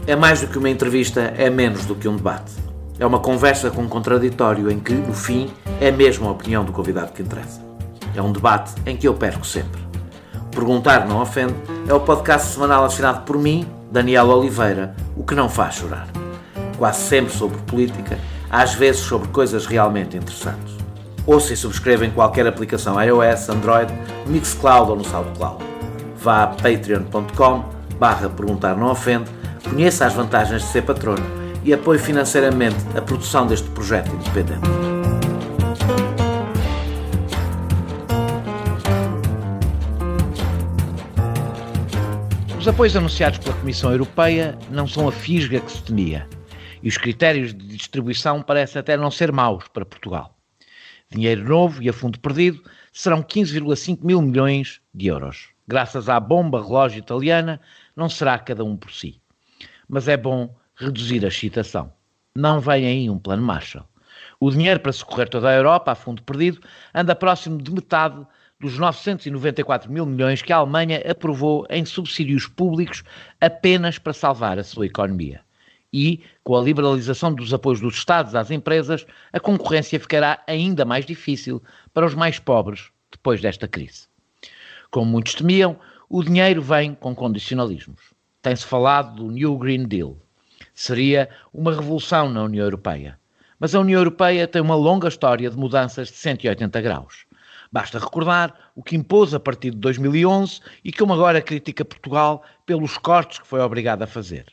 É mais do que uma entrevista, é menos do que um debate. É uma conversa com um contraditório em que, no fim, é mesmo a opinião do convidado que interessa. É um debate em que eu perco sempre. Perguntar Não Ofende é o podcast semanal assinado por mim, Daniel Oliveira, o que não faz chorar. Quase sempre sobre política, às vezes sobre coisas realmente interessantes. Ouça e subscreva em qualquer aplicação iOS, Android, Mixcloud ou no SoundCloud. Vá a patreon.com/perguntar não ofende, conheça as vantagens de ser patrono e apoie financeiramente a produção deste projeto independente. Os apoios anunciados pela Comissão Europeia não são a fisga que se temia, e os critérios de distribuição parecem até não ser maus para Portugal. Dinheiro novo e a fundo perdido serão 15,5 mil milhões de euros. Graças à bomba relógio italiana, não será cada um por si. Mas é bom reduzir a excitação. Não vem aí um plano Marshall. O dinheiro para socorrer toda a Europa, a fundo perdido, anda próximo de metade dos 994 mil milhões que a Alemanha aprovou em subsídios públicos apenas para salvar a sua economia. E, com a liberalização dos apoios dos Estados às empresas, a concorrência ficará ainda mais difícil para os mais pobres depois desta crise. Como muitos temiam, o dinheiro vem com condicionalismos. Tem-se falado do New Green Deal. Seria uma revolução na União Europeia. Mas a União Europeia tem uma longa história de mudanças de 180 graus. Basta recordar o que impôs a partir de 2011 e como agora critica Portugal pelos cortes que foi obrigado a fazer.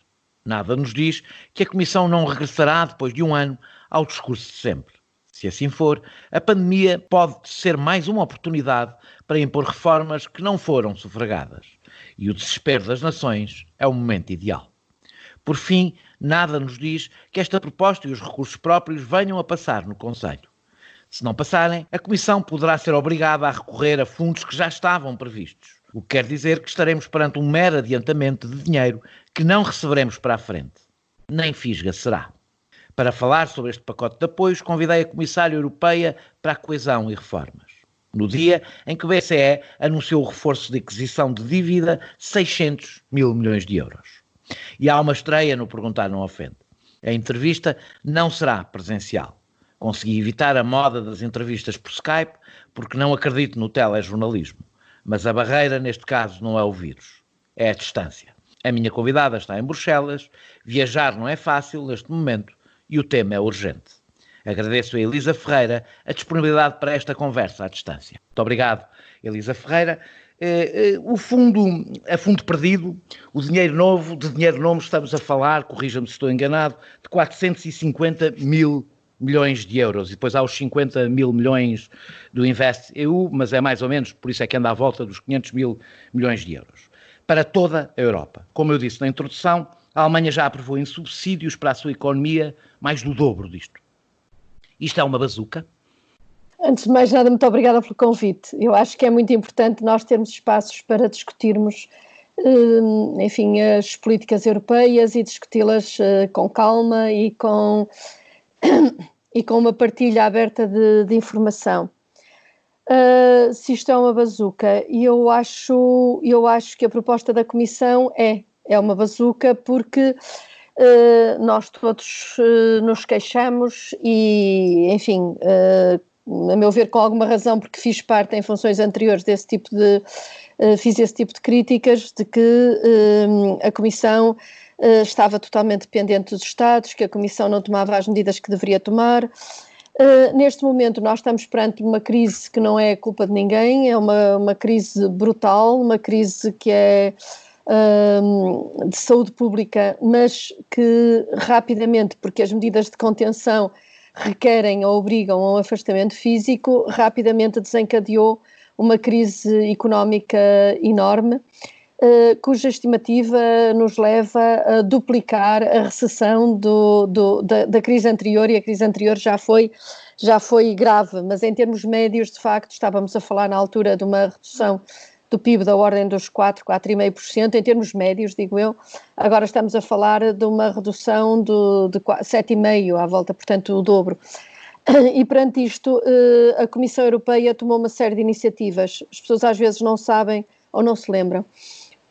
Nada nos diz que a Comissão não regressará depois de um ano ao discurso de sempre. Se assim for, a pandemia pode ser mais uma oportunidade para impor reformas que não foram sufragadas. E o desespero das nações é o momento ideal. Por fim, nada nos diz que esta proposta e os recursos próprios venham a passar no Conselho. Se não passarem, a Comissão poderá ser obrigada a recorrer a fundos que já estavam previstos. O que quer dizer que estaremos perante um mero adiantamento de dinheiro que não receberemos para a frente. Nem fisga será. Para falar sobre este pacote de apoios, convidei a Comissária Europeia para a Coesão e Reformas. No dia em que o BCE anunciou o reforço de aquisição de dívida de 600 mil milhões de euros. E há uma estreia no Perguntar Não Ofende. A entrevista não será presencial. Consegui evitar a moda das entrevistas por Skype porque não acredito no telejornalismo. Mas a barreira, neste caso, não é o vírus, é a distância. A minha convidada está em Bruxelas, viajar não é fácil neste momento e o tema é urgente. Agradeço a Elisa Ferreira a disponibilidade para esta conversa à distância. Muito obrigado, Elisa Ferreira. A fundo perdido, o dinheiro novo, de dinheiro novo estamos a falar, corrija-me se estou enganado, de 450 mil milhões de euros, e depois há os 50 mil milhões do InvestEU, mas é mais ou menos, por isso é que anda à volta dos 500 mil milhões de euros, para toda a Europa. Como eu disse na introdução, a Alemanha já aprovou em subsídios para a sua economia mais do dobro disto. Isto é uma bazuca? Antes de mais nada, muito obrigada pelo convite. Eu acho que é muito importante nós termos espaços para discutirmos, enfim, as políticas europeias e discuti-las com calma e com uma partilha aberta de informação. Se isto é uma bazuca, eu acho que a proposta da Comissão é uma bazuca porque nós todos nos queixamos e, enfim, a meu ver com alguma razão, porque fiz parte em funções anteriores fiz esse tipo de críticas, de que a Comissão estava totalmente dependente dos Estados, que a Comissão não tomava as medidas que deveria tomar. Neste momento nós estamos perante uma crise que não é culpa de ninguém, é uma crise brutal, uma crise que é de saúde pública, mas que rapidamente, porque as medidas de contenção requerem ou obrigam a um afastamento físico, rapidamente desencadeou uma crise económica enorme, cuja estimativa nos leva a duplicar a recessão da crise anterior, e a crise anterior já foi grave, mas em termos médios, de facto, estávamos a falar na altura de uma redução do PIB da ordem dos 4,5%, em termos médios, digo eu. Agora estamos a falar de uma redução de 7,5% à volta, portanto o dobro. E perante isto, a Comissão Europeia tomou uma série de iniciativas. As pessoas às vezes não sabem ou não se lembram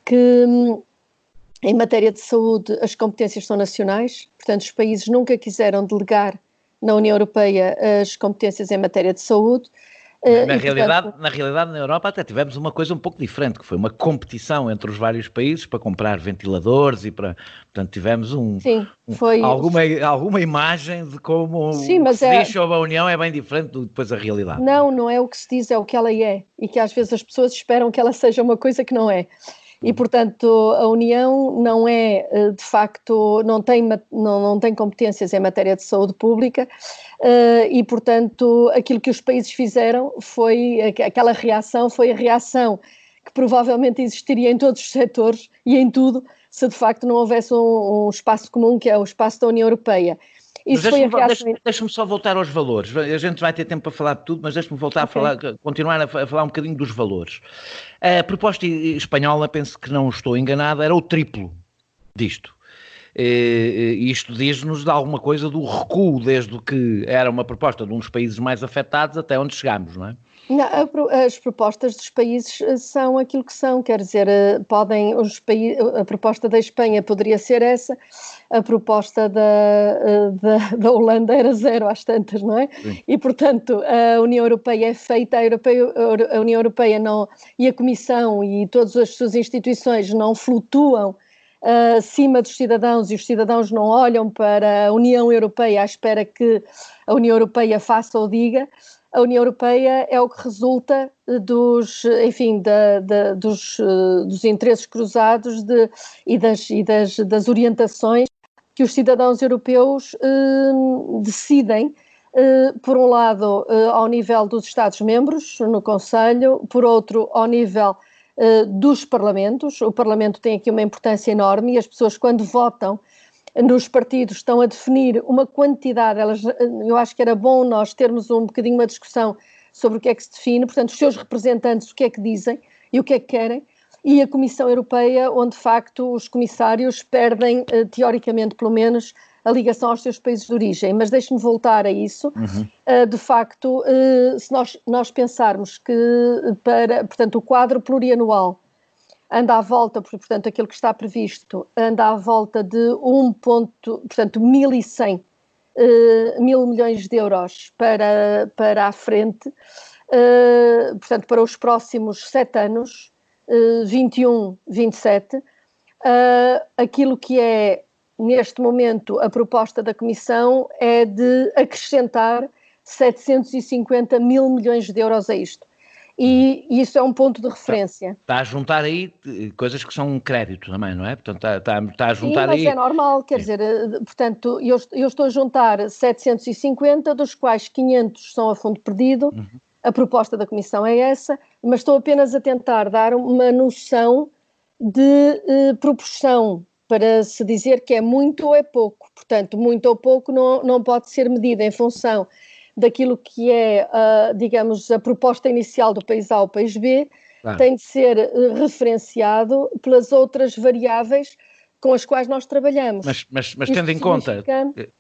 que em matéria de saúde, as competências são nacionais, portanto, os países nunca quiseram delegar na União Europeia as competências em matéria de saúde. Na realidade, na Europa até tivemos uma coisa um pouco diferente, que foi uma competição entre os vários países para comprar ventiladores e para... Portanto, tivemos alguma imagem de como sim, o que se diz sobre a União é bem diferente do depois a realidade. Não é o que se diz, é o que ela é. E que às vezes as pessoas esperam que ela seja uma coisa que não é. E, portanto, a União não é, de facto, não tem competências em matéria de saúde pública e, portanto, aquilo que os países fizeram foi, aquela reação foi a reação que provavelmente existiria em todos os setores e em tudo, se de facto não houvesse um espaço comum, que é o espaço da União Europeia. Deixa-me só voltar aos valores. A gente vai ter tempo para falar de tudo, mas deixa-me voltar continuar a falar um bocadinho dos valores. A proposta espanhola, penso que não estou enganado, era o triplo disto. Isto diz-nos de alguma coisa do recuo, desde que era uma proposta de um dos países mais afetados até onde chegámos, não é? Não, as propostas dos países são aquilo que são, quer dizer, a proposta da Espanha poderia ser essa, a proposta da Holanda era zero às tantas, não é? Sim. E, portanto, a União Europeia é feita, a União Europeia não, e a Comissão e todas as suas instituições não flutuam acima dos cidadãos e os cidadãos não olham para a União Europeia à espera que a União Europeia faça ou diga. A União Europeia é o que resulta dos interesses cruzados e das orientações que os cidadãos europeus decidem, por um lado, ao nível dos Estados-membros, no Conselho, por outro, ao nível dos parlamentos. O Parlamento tem aqui uma importância enorme e as pessoas, quando votam nos partidos, estão a definir uma quantidade. Eu acho que era bom nós termos um bocadinho uma discussão sobre o que é que se define, portanto, os seus representantes o que é que dizem e o que é que querem, e a Comissão Europeia, onde de facto os comissários perdem, teoricamente pelo menos, a ligação aos seus países de origem. Mas deixe-me voltar a isso. De facto, se nós pensarmos que, portanto, o quadro plurianual anda à volta, portanto, aquilo que está previsto, anda à volta de 1.100 mil milhões de euros para a frente, portanto, para os próximos 7 anos, 21, 27, aquilo que é, neste momento, a proposta da Comissão é de acrescentar 750 mil milhões de euros a isto. E isso é um ponto de referência. Está a juntar aí coisas que são um crédito também, não é? Portanto, está a juntar aí... Sim, mas é normal, quer dizer, portanto, eu estou a juntar 750, dos quais 500 são a fundo perdido, a proposta da Comissão é essa, mas estou apenas a tentar dar uma noção de proporção, para se dizer que é muito ou é pouco. Portanto, muito ou pouco não pode ser medida em função daquilo que é, digamos, a proposta inicial do país A ao país B, tem de ser referenciado pelas outras variáveis com as quais nós trabalhamos. Mas tendo em conta...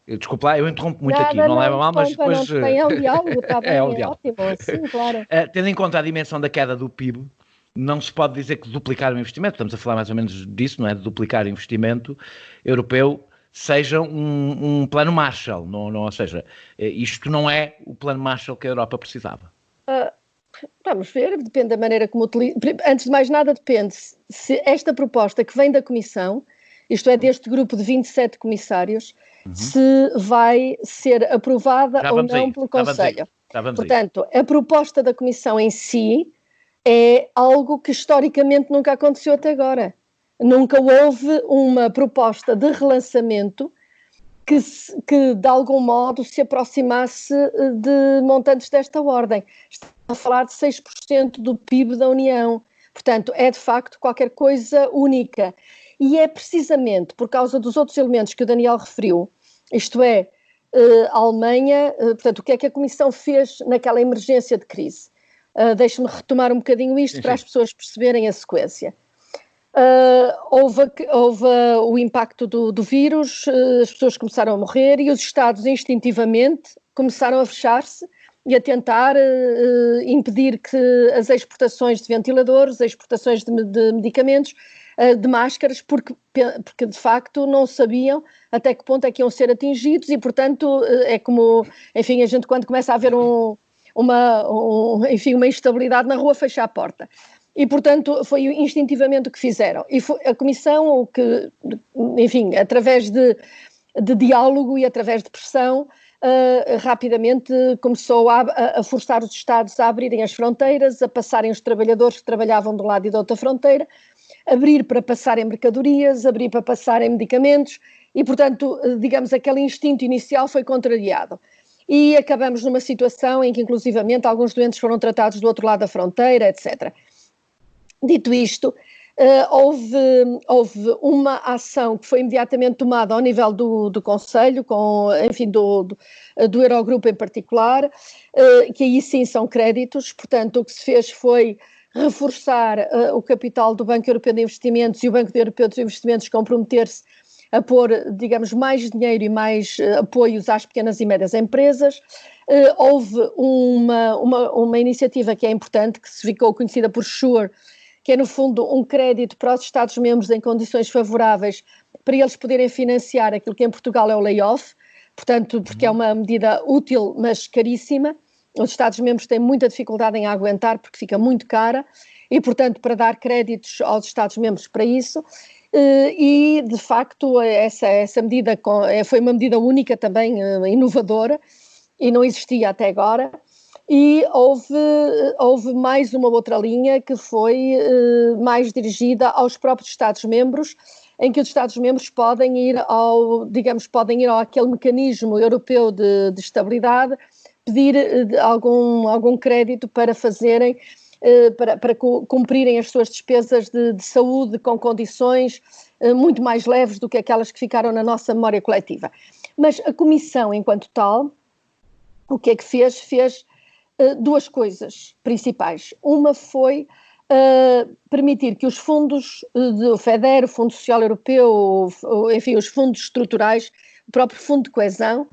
Desculpa lá, eu interrompo muito aqui, não leva mal, mas depois... Não tem, é um diálogo, está bem, é ótimo, sim, claro. Tendo em conta a dimensão da queda do PIB, não se pode dizer que duplicar o investimento, estamos a falar mais ou menos disso, não é? De duplicar o investimento europeu seja um plano Marshall, ou seja, isto não é o plano Marshall que a Europa precisava. Vamos ver, depende da maneira como utiliza. Antes de mais nada, depende se esta proposta que vem da Comissão, isto é, deste grupo de 27 comissários, se vai ser aprovada ou não pelo Conselho. Portanto, a proposta da Comissão em si é algo que historicamente nunca aconteceu até agora. Nunca houve uma proposta de relançamento que de algum modo se aproximasse de montantes desta ordem. Estamos a falar de 6% do PIB da União. Portanto, é de facto qualquer coisa única. E é precisamente por causa dos outros elementos que o Daniel referiu, isto é, a Alemanha, portanto, o que é que a Comissão fez naquela emergência de crise? Deixe-me retomar um bocadinho isto para as pessoas perceberem a sequência. Houve o impacto do vírus, as pessoas começaram a morrer e os Estados instintivamente começaram a fechar-se e a tentar impedir que as exportações de ventiladores, as exportações de medicamentos, de máscaras, porque de facto não sabiam até que ponto é que iam ser atingidos e, portanto, é como, enfim, a gente quando começa a haver uma instabilidade na rua, fecha a porta. E, portanto, foi instintivamente o que fizeram. E foi a Comissão, o que, enfim, através de diálogo e através de pressão, rapidamente começou a forçar os Estados a abrirem as fronteiras, a passarem os trabalhadores que trabalhavam de um lado e da outra fronteira, abrir para passarem mercadorias, abrir para passarem medicamentos e, portanto, digamos, aquele instinto inicial foi contrariado. E acabamos numa situação em que, inclusivamente, alguns doentes foram tratados do outro lado da fronteira, etc. Dito isto, houve uma ação que foi imediatamente tomada ao nível do Conselho, enfim, do Eurogrupo em particular, que aí sim são créditos, portanto o que se fez foi reforçar o capital do Banco Europeu de Investimentos e o Banco Europeu de Investimentos comprometer-se a pôr, digamos, mais dinheiro e mais apoios às pequenas e médias empresas. Houve uma iniciativa que é importante, que se ficou conhecida por SURE, que é, no fundo, um crédito para os Estados-membros em condições favoráveis para eles poderem financiar aquilo que em Portugal é o layoff, portanto, porque é uma medida útil, mas caríssima. Os Estados-membros têm muita dificuldade em aguentar porque fica muito cara e, portanto, para dar créditos aos Estados-membros para isso. E, de facto, essa medida foi uma medida única também, inovadora, e não existia até agora. E houve mais uma outra linha que foi mais dirigida aos próprios Estados-membros, em que os Estados-membros podem ir àquele mecanismo europeu de estabilidade, pedir algum crédito para fazerem, para cumprirem as suas despesas de saúde com condições muito mais leves do que aquelas que ficaram na nossa memória coletiva. Mas a Comissão, enquanto tal, o que é que fez? Fez duas coisas principais. Uma foi permitir que os fundos do FEDER, o Fundo Social Europeu, enfim, os fundos estruturais, o próprio Fundo de Coesão,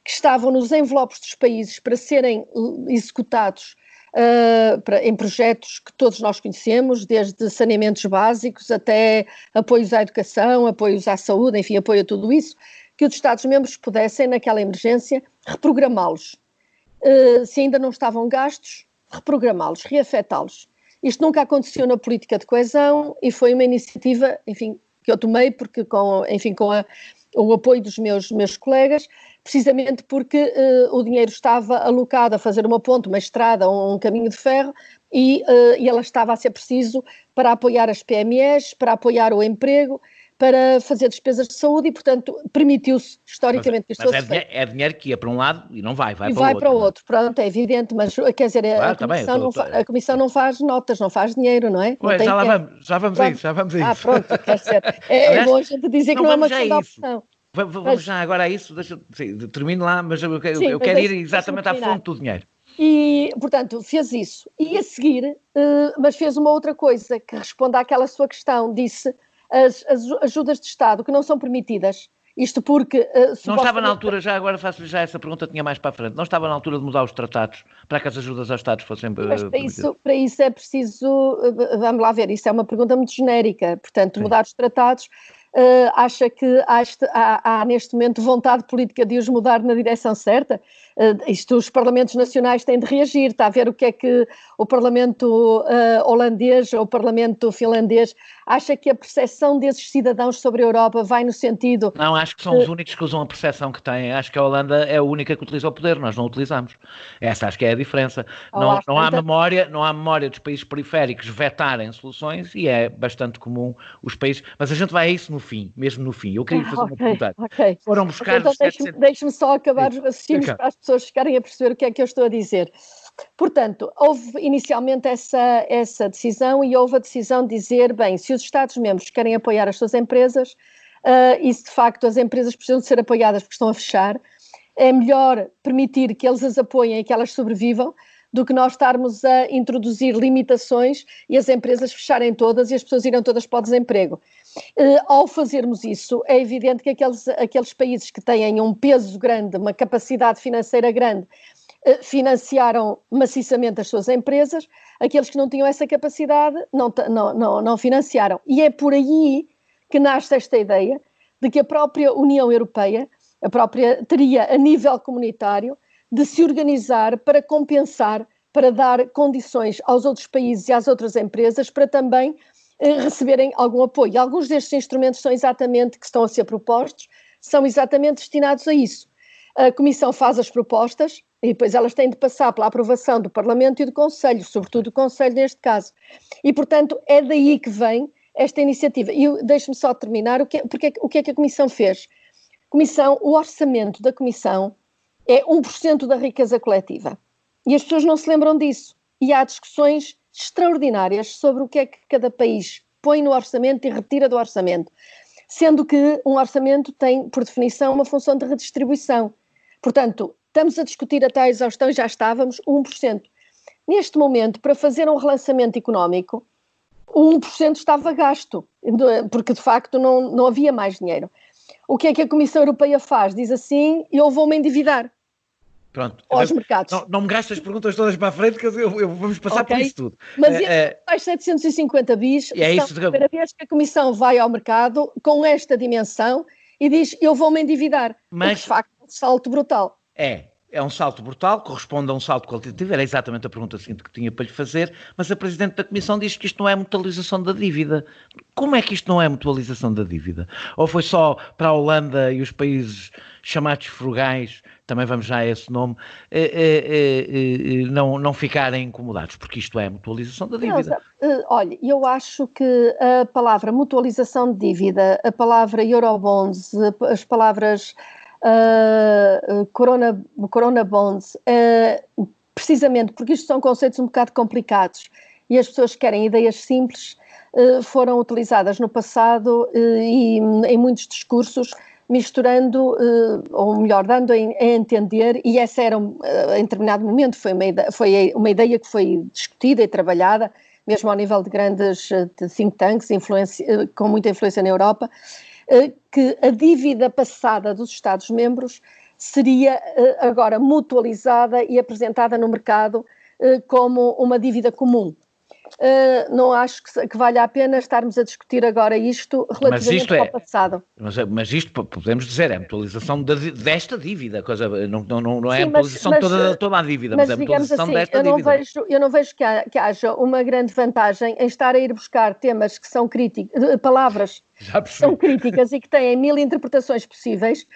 que estavam nos envelopes dos países para serem executados em projetos que todos nós conhecemos, desde saneamentos básicos até apoios à educação, apoios à saúde, enfim, apoio a tudo isso, que os Estados-membros pudessem, naquela emergência, reprogramá-los. Se ainda não estavam gastos, reprogramá-los, reafetá-los. Isto nunca aconteceu na política de coesão e foi uma iniciativa, enfim, que eu tomei porque com o apoio dos meus colegas, precisamente porque o dinheiro estava alocado a fazer uma ponte, uma estrada, um caminho de ferro e ela estava a ser preciso para apoiar as PMEs, para apoiar o emprego, para fazer despesas de saúde e, portanto, permitiu-se historicamente que isto fosse feito. É dinheiro que ia para um lado e não vai para o outro. E vai para o outro, pronto, é evidente, mas quer dizer, claro, a Comissão não faz notas, não faz dinheiro, não é? Pois, já vamos a isso. Pronto, quer dizer, é bom a gente dizer que não é uma questão de opção. Vamos já agora a isso, termino lá, mas eu quero ir exatamente à fonte do dinheiro. E, portanto, fez isso. E a seguir, mas fez uma outra coisa que responde àquela sua questão, disse as ajudas de Estado que não são permitidas, isto porque... não estava na altura, já agora faço-lhe já essa pergunta, tinha mais para a frente, não estava na altura de mudar os tratados para que as ajudas aos Estados fossem permitidas? Mas para isso é preciso, vamos lá ver, isso é uma pergunta muito genérica, portanto, mudar os tratados... acha que há neste momento vontade política de os mudar na direção certa? Os Parlamentos Nacionais têm de reagir, está a ver o que é que o Parlamento holandês ou o Parlamento finlandês acha que a percepção desses cidadãos sobre a Europa vai no sentido... Não, acho que são os únicos que usam a percepção que têm, acho que a Holanda é a única que utiliza o poder, nós não utilizamos. Essa acho que é a diferença. Não há memória dos países periféricos vetarem soluções e é bastante comum os países, mas a gente vai a isso mesmo no fim. Eu queria fazer uma pergunta. Foram buscar... Então deixe-me só acabar os raciocínios para as pessoas ficarem a perceber o que é que eu estou a dizer. Portanto, houve inicialmente essa decisão e houve a decisão de dizer, bem, se os Estados-membros querem apoiar as suas empresas, e se de facto as empresas precisam de ser apoiadas porque estão a fechar, é melhor permitir que eles as apoiem e que elas sobrevivam do que nós estarmos a introduzir limitações e as empresas fecharem todas e as pessoas irão todas para o desemprego. Ao fazermos isso, é evidente que aqueles países que têm um peso grande, uma capacidade financeira grande, financiaram maciçamente as suas empresas, aqueles que não tinham essa capacidade não financiaram. E é por aí que nasce esta ideia de que a própria União Europeia, teria a nível comunitário de se organizar para compensar, para dar condições aos outros países e às outras empresas para também receberem algum apoio. E alguns destes instrumentos que estão a ser propostos, são exatamente destinados a isso. A Comissão faz as propostas e depois elas têm de passar pela aprovação do Parlamento e do Conselho, sobretudo do Conselho neste caso. E, portanto, é daí que vem esta iniciativa. E deixe-me só terminar, o que é que a Comissão fez? O orçamento da Comissão é 1% da riqueza coletiva. E as pessoas não se lembram disso. E há discussões extraordinárias sobre o que é que cada país põe no orçamento e retira do orçamento. Sendo que um orçamento tem, por definição, uma função de redistribuição. Portanto, estamos a discutir até a exaustão, já estávamos, 1%. Neste momento, para fazer um relançamento económico, o 1% estava gasto, porque de facto não havia mais dinheiro. O que é que a Comissão Europeia faz? Diz assim, eu vou-me endividar. Pronto. Aos mercados. Não me gastes as perguntas todas para a frente, que vamos passar por isso tudo. Mas estes 750 bis são a primeira vez que a Comissão vai ao mercado com esta dimensão e diz, eu vou-me endividar. Mas, de facto, é um salto brutal. É um salto brutal, corresponde a um salto qualitativo, era exatamente a pergunta seguinte que tinha para lhe fazer, mas a Presidente da Comissão diz que isto não é mutualização da dívida. Como é que isto não é mutualização da dívida? Ou foi só para a Holanda e os países chamados frugais, também vamos já a esse nome, não ficarem incomodados, porque isto é mutualização da dívida? Olha, eu acho que a palavra mutualização de dívida, a palavra Eurobonds, as palavras... Corona Bonds, precisamente porque isto são conceitos um bocado complicados e as pessoas que querem ideias simples, foram utilizadas no passado e em muitos discursos, misturando, ou melhor, dando a entender, e essa era, em determinado momento, foi uma ideia que foi discutida e trabalhada, mesmo ao nível de grandes think tanks, com muita influência na Europa, que a dívida passada dos Estados-membros seria agora mutualizada e apresentada no mercado como uma dívida comum. Não acho que valha a pena estarmos a discutir agora isto relativamente ao passado. Mas isto podemos dizer, é a mutualização desta dívida, não é a mutualização de toda a dívida, mas é a mutualização assim, desta dívida. Eu não vejo que haja uma grande vantagem em estar a ir buscar temas que são críticos, palavras que são críticas e que têm 1000 interpretações possíveis,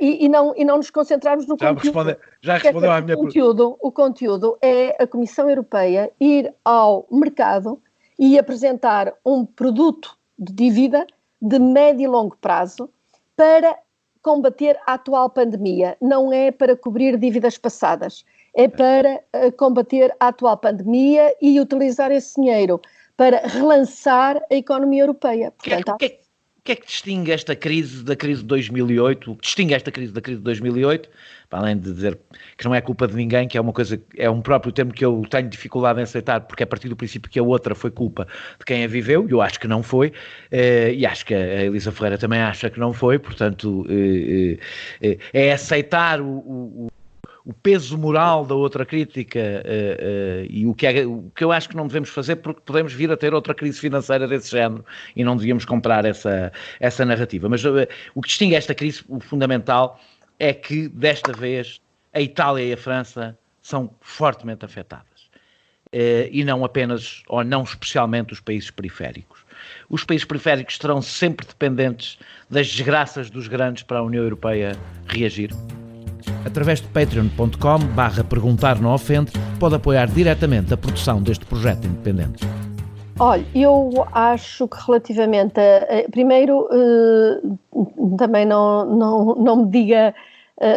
e não nos concentrarmos no conteúdo. Já respondeu à minha pergunta. O conteúdo é a Comissão Europeia ir ao mercado e apresentar um produto de dívida de médio e longo prazo para combater a atual pandemia. Não é para cobrir dívidas passadas, é para combater a atual pandemia e utilizar esse dinheiro para relançar a economia europeia. Portanto, o que é que distingue esta crise da crise de 2008? O que distingue esta crise da crise de 2008, para além de dizer que não é culpa de ninguém, que é um próprio termo que eu tenho dificuldade em aceitar, porque é a partir do princípio que a outra foi culpa de quem a viveu, e eu acho que não foi, e acho que a Elisa Ferreira também acha que não foi, portanto, é aceitar o peso moral da outra crítica e o que eu acho que não devemos fazer, porque podemos vir a ter outra crise financeira desse género e não devíamos comprar essa narrativa. Mas o que distingue esta crise, o fundamental, é que desta vez a Itália e a França são fortemente afetadas. E não apenas, ou não especialmente, os países periféricos. Os países periféricos estarão sempre dependentes das desgraças dos grandes para a União Europeia reagir. Através de patreon.com/perguntar não ofende, pode apoiar diretamente a produção deste projeto independente. Olha, eu acho que relativamente primeiro, também não me diga,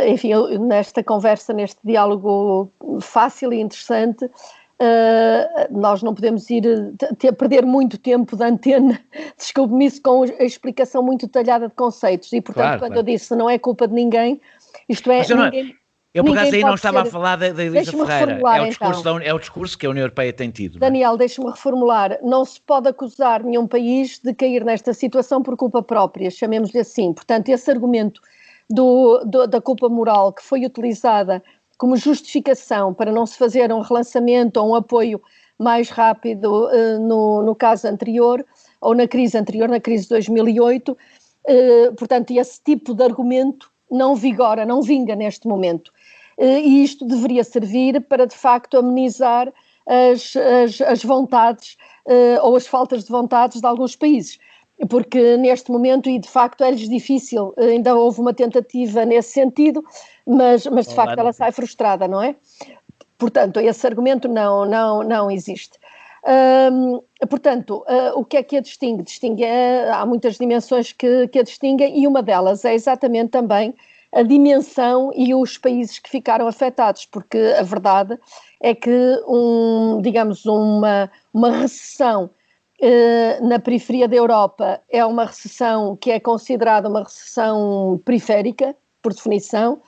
enfim, nesta conversa, neste diálogo fácil e interessante, nós não podemos perder muito tempo de antena, desculpe-me isso, com a explicação muito detalhada de conceitos, e portanto, quando eu disse não é culpa de ninguém, isto é, eu por acaso aí não estava a falar da Elisa Ferreira, é o discurso que a União Europeia tem tido. Daniel, deixa-me reformular, não se pode acusar nenhum país de cair nesta situação por culpa própria, chamemos-lhe assim. Portanto, esse argumento da culpa moral que foi utilizada como justificação para não se fazer um relançamento ou um apoio mais rápido no caso anterior, ou na crise anterior, na crise de 2008, portanto, esse tipo de argumento não vigora, não vinga neste momento. E isto deveria servir para, de facto, amenizar as vontades ou as faltas de vontades de alguns países, porque neste momento, e de facto é-lhes difícil, ainda houve uma tentativa nesse sentido, mas de facto ela sai frustrada, não é? Portanto, esse argumento não existe. Portanto, o que é que a distingue? Há muitas dimensões que a distinguem, e uma delas é exatamente também a dimensão e os países que ficaram afetados, porque a verdade é que, digamos, uma recessão na periferia da Europa é uma recessão que é considerada uma recessão periférica, por definição.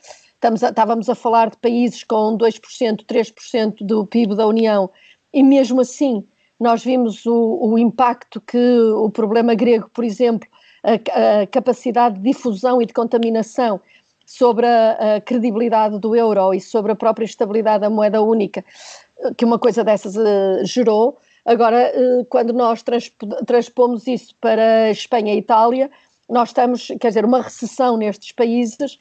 Estávamos a falar de países com 2%, 3% do PIB da União, e mesmo assim nós vimos o impacto que o problema grego, por exemplo, a capacidade de difusão e de contaminação sobre a credibilidade do euro e sobre a própria estabilidade da moeda única, que uma coisa dessas gerou. Agora, quando nós transpomos isso para Espanha e Itália, nós estamos, quer dizer, uma recessão nestes países,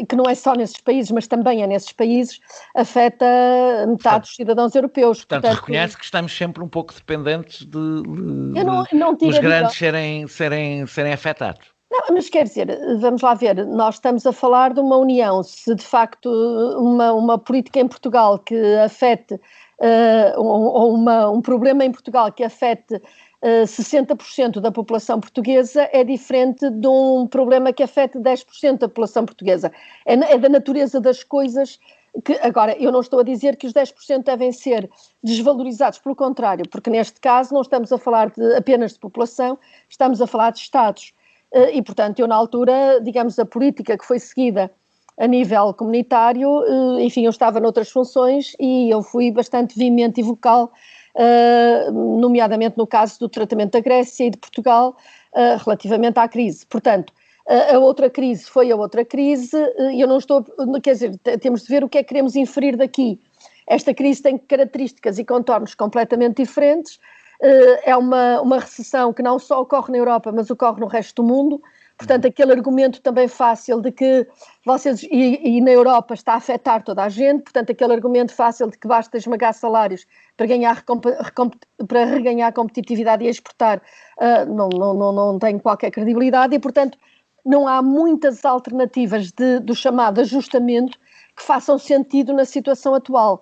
que não é só nesses países, mas também é nesses países, afeta metade dos cidadãos europeus. Portanto, reconhece que estamos sempre um pouco dependentes não dos grandes serem afetados. Não, mas quer dizer, vamos lá ver, nós estamos a falar de uma união, se de facto uma política em Portugal que afete, ou um problema em Portugal que afete 60% da população portuguesa é diferente de um problema que afete 10% da população portuguesa. É da natureza das coisas que, agora, eu não estou a dizer que os 10% devem ser desvalorizados, pelo contrário, porque neste caso não estamos a falar apenas de população, estamos a falar de Estados. E, portanto, eu na altura, digamos, a política que foi seguida a nível comunitário, enfim, eu estava noutras funções e eu fui bastante veemente e vocal, nomeadamente no caso do tratamento da Grécia e de Portugal, relativamente à crise. Portanto, a outra crise foi a outra crise, e eu não estou, quer dizer, temos de ver o que é que queremos inferir daqui. Esta crise tem características e contornos completamente diferentes. É uma recessão que não só ocorre na Europa, mas ocorre no resto do mundo. Portanto, aquele argumento também fácil de que e na Europa está a afetar toda a gente, portanto, aquele argumento fácil de que basta esmagar salários para reganhar competitividade e exportar, não tem qualquer credibilidade, e, portanto, não há muitas alternativas do chamado ajustamento que façam sentido na situação atual.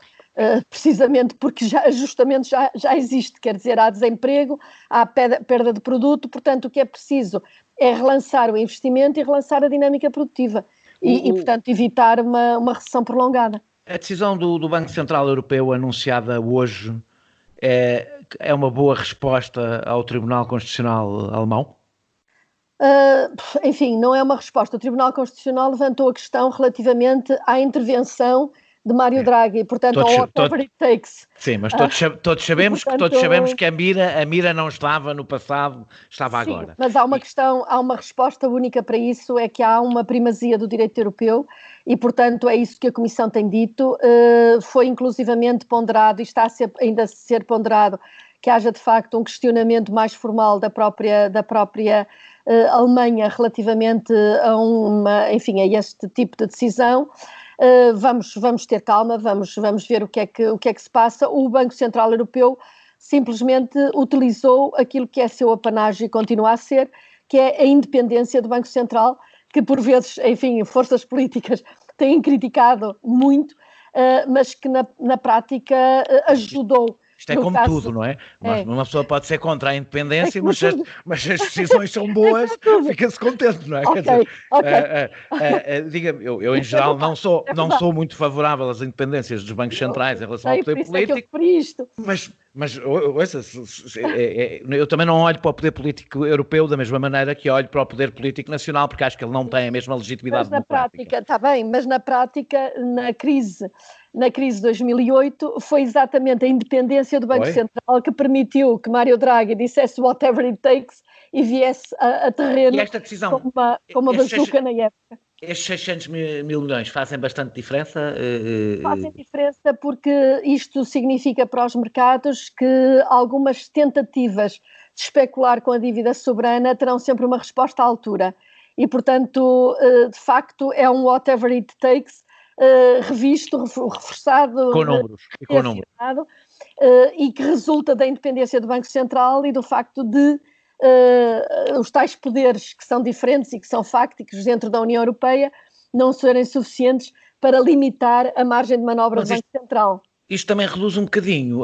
Precisamente porque ajustamento já existe, quer dizer, há desemprego, há perda de produto, portanto o que é preciso é relançar o investimento e relançar a dinâmica produtiva e portanto, evitar uma recessão prolongada. A decisão do Banco Central Europeu anunciada hoje é uma boa resposta ao Tribunal Constitucional alemão? Enfim, não é uma resposta. O Tribunal Constitucional levantou a questão relativamente à intervenção de Mário Draghi, portanto, ao whatever it takes. Sim, mas todos sabemos que a mira não estava no passado, estava sim, agora. Mas há uma resposta única para isso, é que há uma primazia do direito europeu e, portanto, é isso que a Comissão tem dito. Foi inclusivamente ponderado e está ainda a ser ponderado que haja, de facto, um questionamento mais formal da própria Alemanha relativamente a este tipo de decisão. Vamos ter calma, vamos ver o que é que se passa. O Banco Central Europeu simplesmente utilizou aquilo que é seu apanágio e continua a ser, que é a independência do Banco Central, que por vezes, enfim, forças políticas têm criticado muito, mas que na prática ajudou. Isto é como tudo, não é? Uma pessoa pode ser contra a independência, mas as decisões são boas, fica-se contente, não é? Diga-me, eu em geral não sou muito favorável às independências dos bancos centrais em relação ao poder político, mas ouça, eu também não olho para o poder político europeu da mesma maneira que olho para o poder político nacional, porque acho que ele não tem a mesma legitimidade democrática. Prática, está bem, mas na prática, na crise de 2008, foi exatamente a independência do Banco Central que permitiu que Mário Draghi dissesse whatever it takes e viesse a terreno e esta decisão, com uma bazuca na época. Estes 600 mil milhões fazem bastante diferença? Fazem diferença porque isto significa para os mercados que algumas tentativas de especular com a dívida soberana terão sempre uma resposta à altura. E, portanto, de facto, é um whatever it takes, revisto, reforçado, com números, e que resulta da independência do Banco Central e do facto de os tais poderes que são diferentes e que são fácticos dentro da União Europeia não serem suficientes para limitar a margem de manobra do Banco Central. Isto também reduz um bocadinho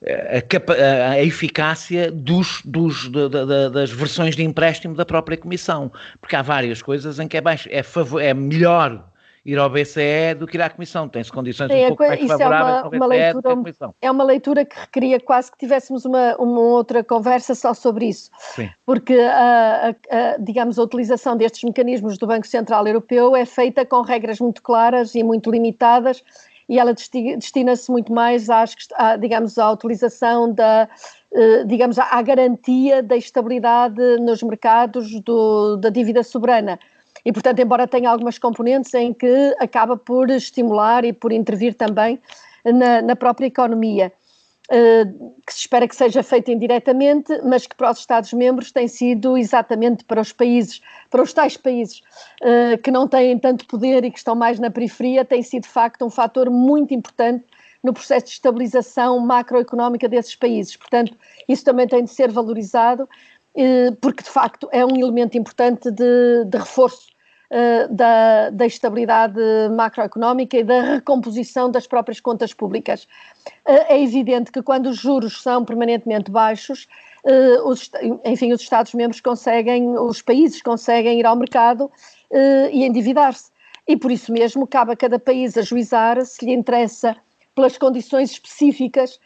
a eficácia das versões de empréstimo da própria Comissão, porque há várias coisas em que é melhor ir ao BCE do que ir à Comissão, tem-se condições um pouco mais favoráveis ao BCE do que à Comissão. É uma leitura que requeria quase que tivéssemos uma outra conversa só sobre isso. Sim. Porque, digamos, a utilização destes mecanismos do Banco Central Europeu é feita com regras muito claras e muito limitadas, e ela destina-se muito mais digamos, à utilização digamos, à garantia da estabilidade nos mercados da dívida soberana. E, portanto, embora tenha algumas componentes em que acaba por estimular e por intervir também na própria economia, que se espera que seja feita indiretamente, mas que para os Estados-membros tem sido exatamente para os tais países que não têm tanto poder e que estão mais na periferia, tem sido de facto um fator muito importante no processo de estabilização macroeconómica desses países. Portanto, isso também tem de ser valorizado, porque de facto é um elemento importante de reforço da estabilidade macroeconómica e da recomposição das próprias contas públicas. É evidente que quando os juros são permanentemente baixos, os Estados-membros os países conseguem ir ao mercado e endividar-se. E por isso mesmo cabe a cada país ajuizar se lhe interessa pelas condições específicas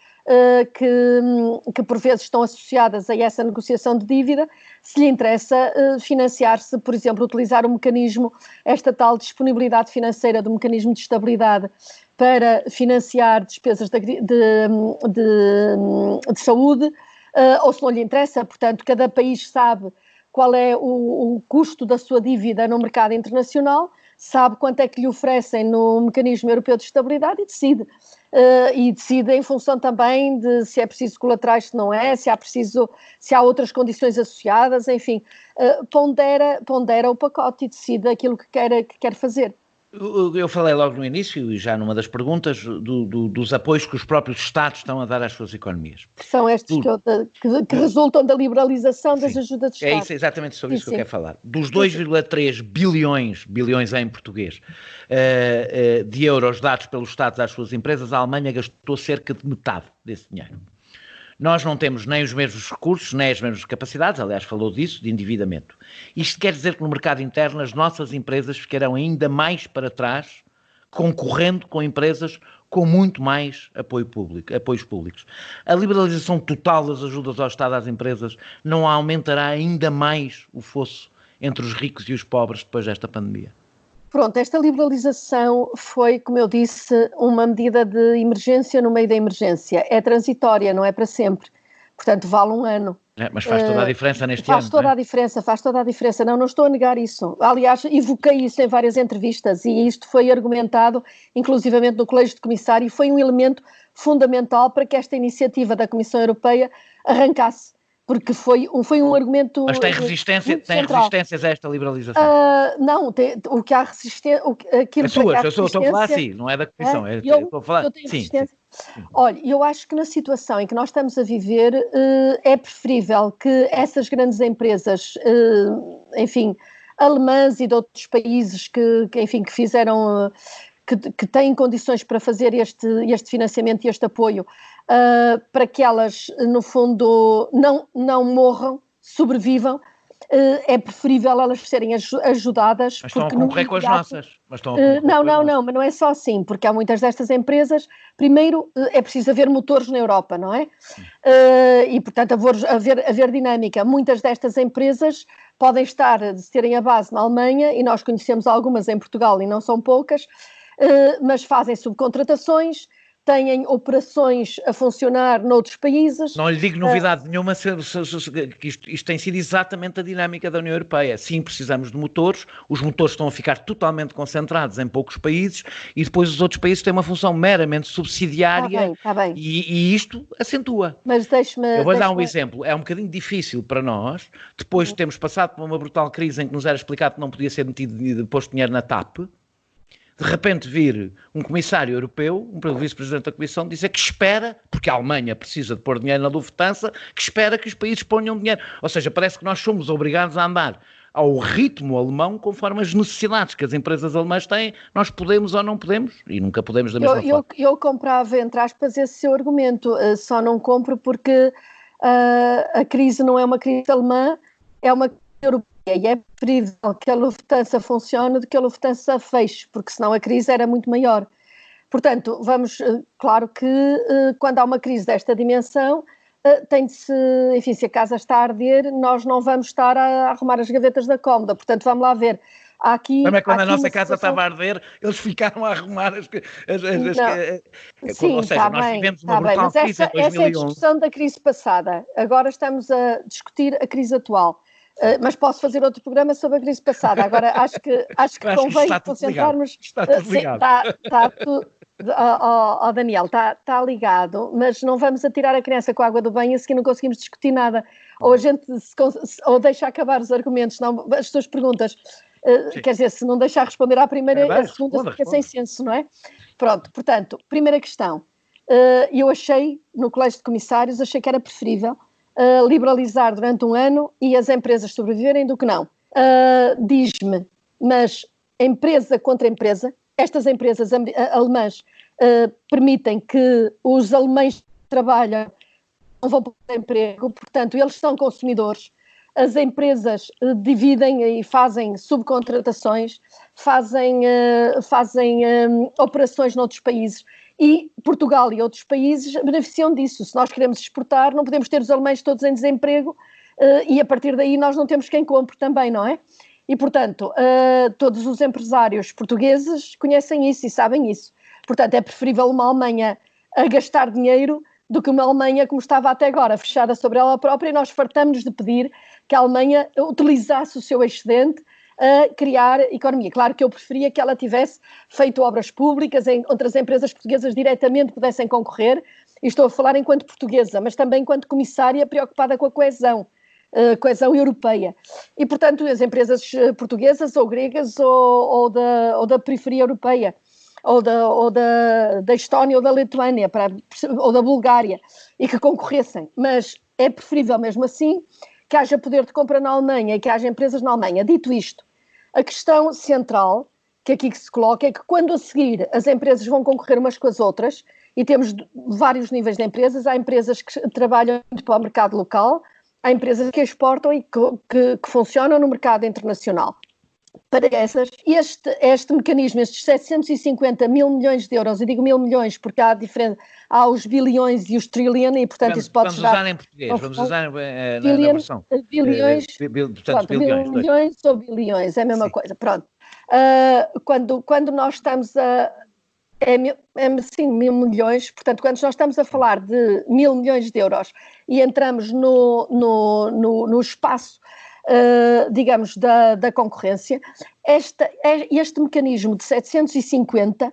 que por vezes estão associadas a essa negociação de dívida, se lhe interessa financiar-se, por exemplo, utilizar o mecanismo, esta tal disponibilidade financeira do mecanismo de estabilidade para financiar despesas de saúde, ou se não lhe interessa. Portanto, cada país sabe qual é o custo da sua dívida no mercado internacional, sabe quanto é que lhe oferecem no mecanismo europeu de estabilidade e decide. E decide em função também de se é preciso colaterais, se não é, se há outras condições associadas, enfim, pondera o pacote e decide aquilo que quer fazer. Eu falei logo no início, e já numa das perguntas, dos apoios que os próprios Estados estão a dar às suas economias. São estes que resultam da liberalização das ajudas de Estado. É exatamente sobre isso que eu quero falar. Dos 2,3 bilhões em português, de euros dados pelos Estados às suas empresas, a Alemanha gastou cerca de metade desse dinheiro. Nós não temos nem os mesmos recursos, nem as mesmas capacidades, aliás, falou disso, de endividamento. Isto quer dizer que no mercado interno as nossas empresas ficarão ainda mais para trás, concorrendo com empresas com muito mais apoios públicos. A liberalização total das ajudas ao Estado às empresas não aumentará ainda mais o fosso entre os ricos e os pobres depois desta pandemia? Pronto, esta liberalização foi, como eu disse, uma medida de emergência no meio da emergência. É transitória, não é para sempre. Portanto, vale um ano. Mas faz toda a diferença neste ano. Faz toda a diferença. Não estou a negar isso. Aliás, evoquei isso em várias entrevistas e isto foi argumentado, inclusivamente no Colégio de Comissário, e foi um elemento fundamental para que esta iniciativa da Comissão Europeia arrancasse. Porque foi um argumento. Mas tem resistências a esta liberalização? Não, o que há resistência. As suas, eu estou a falar assim, não é da Comissão. Eu estou a falar. Sim. Olha, eu acho que na situação em que nós estamos a viver, é preferível que essas grandes empresas, enfim, alemãs e de outros países que fizeram. Que têm condições para fazer este financiamento e este apoio, para que elas, no fundo, não morram, sobrevivam, é preferível elas serem ajudadas. Mas estão a concorrer com as nossas. Não, mas não é só assim, porque há muitas destas empresas, primeiro é preciso haver motores na Europa, não é? E, portanto, haver dinâmica. Muitas destas empresas podem terem a base na Alemanha, e nós conhecemos algumas em Portugal e não são poucas, mas fazem subcontratações, têm operações a funcionar noutros países. Não lhe digo novidade nenhuma, que isto tem sido exatamente a dinâmica da União Europeia. Sim, precisamos de motores, os motores estão a ficar totalmente concentrados em poucos países e depois os outros países têm uma função meramente subsidiária. Está bem. E isto acentua. Mas eu vou dar um exemplo. É um bocadinho difícil para nós, depois de termos passado por uma brutal crise em que nos era explicado que não podia ser posto dinheiro na TAP, de repente vir um comissário europeu, um vice-presidente da Comissão, dizer que espera, porque a Alemanha precisa de pôr dinheiro na Lufthansa, que espera que os países ponham dinheiro. Ou seja, parece que nós somos obrigados a andar ao ritmo alemão conforme as necessidades que as empresas alemãs têm. Nós podemos ou não podemos, e nunca podemos da mesma forma. Eu comprava, entre aspas, esse seu argumento. Só não compro porque a crise não é uma crise alemã, é uma crise europeia. E é preferível que a Lufthansa funcione do que a Lufthansa feche, porque senão a crise era muito maior. Portanto, claro que quando há uma crise desta dimensão, tem de se, enfim, se a casa está a arder, nós não vamos estar a arrumar as gavetas da cómoda. Portanto, vamos lá ver. Também quando a nossa casa estava a arder, eles ficaram a arrumar as Sim, ou seja, nós vivemos uma brutal crise em 2011. Essa é a discussão da crise passada. Agora estamos a discutir a crise atual. Mas posso fazer outro programa sobre a crise passada. Agora acho que convém concentrarmos. Está tudo ligado. Está tudo. Daniel, está ligado, mas não vamos atirar a criança com a água do banho, assim não conseguimos discutir nada. Ou a gente ou deixa acabar os argumentos, não, as suas perguntas. Quer dizer, se não deixar responder à primeira, a segunda fica sem senso, não é? Pronto, portanto, primeira questão. Eu achei, no Colégio de Comissários, que era preferível liberalizar durante um ano e as empresas sobreviverem do que não. Diz-me, mas empresa contra empresa, estas empresas alemãs permitem que os alemães que trabalham não vão para o emprego, portanto, eles são consumidores. As empresas dividem e fazem subcontratações, fazem operações noutros países. E Portugal e outros países beneficiam disso. Se nós queremos exportar, não podemos ter os alemães todos em desemprego e a partir daí nós não temos quem compre também, não é? E, portanto, todos os empresários portugueses conhecem isso e sabem isso. Portanto, é preferível uma Alemanha a gastar dinheiro do que uma Alemanha como estava até agora, fechada sobre ela própria, e nós fartamos-nos de pedir que a Alemanha utilizasse o seu excedente a criar economia. Claro que eu preferia que ela tivesse feito obras públicas, onde as empresas portuguesas diretamente pudessem concorrer, e estou a falar enquanto portuguesa, mas também enquanto comissária preocupada com a coesão europeia. E, portanto, as empresas portuguesas ou gregas ou da periferia europeia, ou da Estónia ou da Lituânia, ou da Bulgária, e que concorressem. Mas é preferível mesmo assim que haja poder de compra na Alemanha e que haja empresas na Alemanha. Dito isto, a questão central que aqui se coloca é que quando a seguir as empresas vão concorrer umas com as outras, e temos vários níveis de empresas, há empresas que trabalham muito para o mercado local, há empresas que exportam e que funcionam no mercado internacional. Para essas, este mecanismo, estes 750 mil milhões de euros, eu digo mil milhões porque há os bilhões e os trillion, e portanto isso pode gerar... Vamos usar em português, vamos usar na versão. Bilhões, portanto, milhões ou bilhões, é a mesma coisa, pronto. Quando nós estamos sim, mil milhões, portanto, quando nós estamos a falar de 1.000 milhões de euros e entramos no espaço, digamos, da concorrência, este mecanismo de 750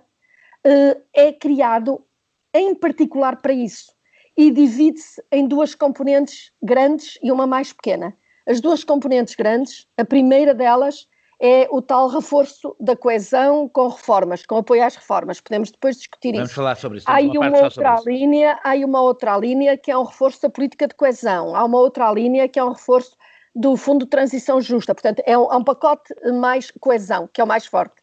é criado em particular para isso e divide-se em duas componentes grandes e uma mais pequena. As duas componentes grandes, a primeira delas é o tal reforço da coesão com reformas, com apoio às reformas. Podemos depois discutir Vamos isso. Falar sobre isso. Há uma outra linha que é um reforço da política de coesão. Há uma outra linha que é um reforço do Fundo de Transição Justa. Portanto, é um pacote mais coesão, que é o mais forte.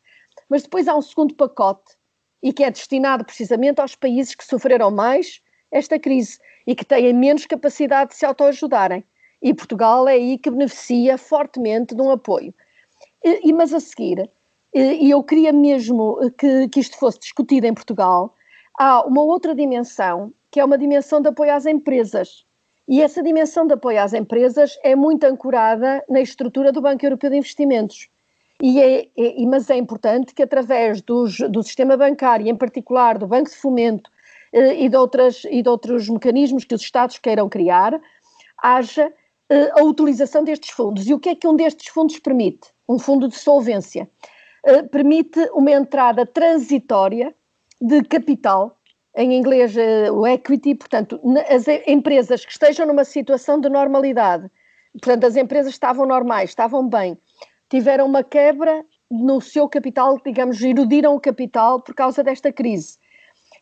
Mas depois há um segundo pacote e que é destinado precisamente aos países que sofreram mais esta crise e que têm menos capacidade de se autoajudarem. E Portugal é aí que beneficia fortemente de um apoio. Mas a seguir, e eu queria mesmo que isto fosse discutido em Portugal, há uma outra dimensão, que é uma dimensão de apoio às empresas. E essa dimensão de apoio às empresas é muito ancorada na estrutura do Banco Europeu de Investimentos. Mas é importante que através do sistema bancário, em particular do Banco de Fomento e de outros mecanismos que os Estados queiram criar, haja a utilização destes fundos. E o que é que um destes fundos permite? Um fundo de solvência. Permite uma entrada transitória de capital, em inglês o equity, portanto, as empresas que estejam numa situação de normalidade, portanto, as empresas estavam normais, estavam bem, tiveram uma quebra no seu capital, digamos, erudiram o capital por causa desta crise.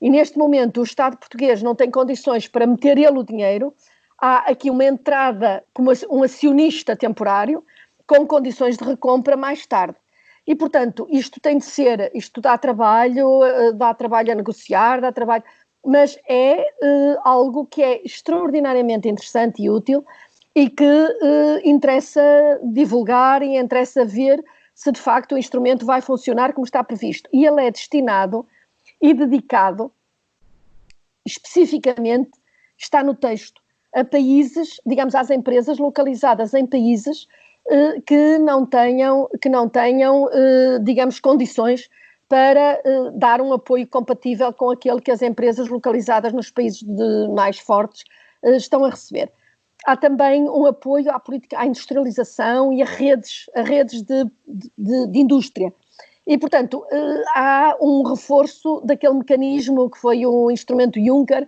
E neste momento o Estado português não tem condições para meter ele o dinheiro, há aqui uma entrada como um acionista temporário, com condições de recompra mais tarde. E, portanto, isto tem de ser, isto dá trabalho a negociar, dá trabalho, mas é algo que é extraordinariamente interessante e útil e que interessa divulgar e interessa ver se de facto o instrumento vai funcionar como está previsto. E ele é destinado e dedicado, especificamente, está no texto, a países, digamos, às empresas localizadas em países que não tenham, digamos, condições para dar um apoio compatível com aquele que as empresas localizadas nos países mais fortes estão a receber. Há também um apoio à política, à industrialização e a redes de indústria. E, portanto, há um reforço daquele mecanismo que foi o instrumento Juncker,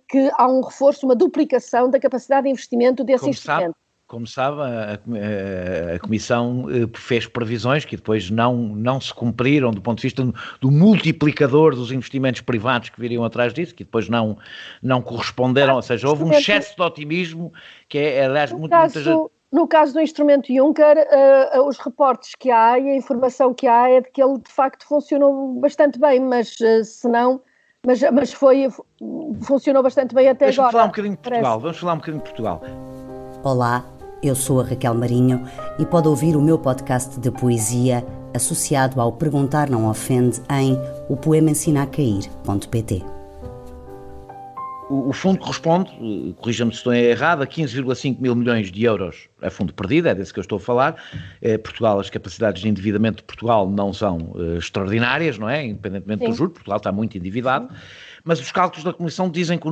que há um reforço, uma duplicação da capacidade de investimento desse instrumento. Como sabe, a Comissão fez previsões que depois não se cumpriram do ponto de vista do multiplicador dos investimentos privados que viriam atrás disso, que depois não corresponderam, ou seja, houve um excesso de otimismo que é, aliás, muitas vezes... No caso do instrumento Juncker, os reportes que há e a informação que há é de que ele de facto funcionou bastante bem, mas funcionou bastante bem até agora. Vamos falar um bocadinho de Portugal. Olá, eu sou a Raquel Marinho e pode ouvir o meu podcast de poesia associado ao Perguntar Não Ofende em opoemaensinacair.pt. O fundo corresponde, corrija-me se estou errado, a 15,5 mil milhões de euros a fundo perdido, é desse que eu estou a falar. Portugal, as capacidades de endividamento de Portugal não são extraordinárias, não é? Independentemente do juro, Portugal está muito endividado, mas os cálculos da Comissão dizem que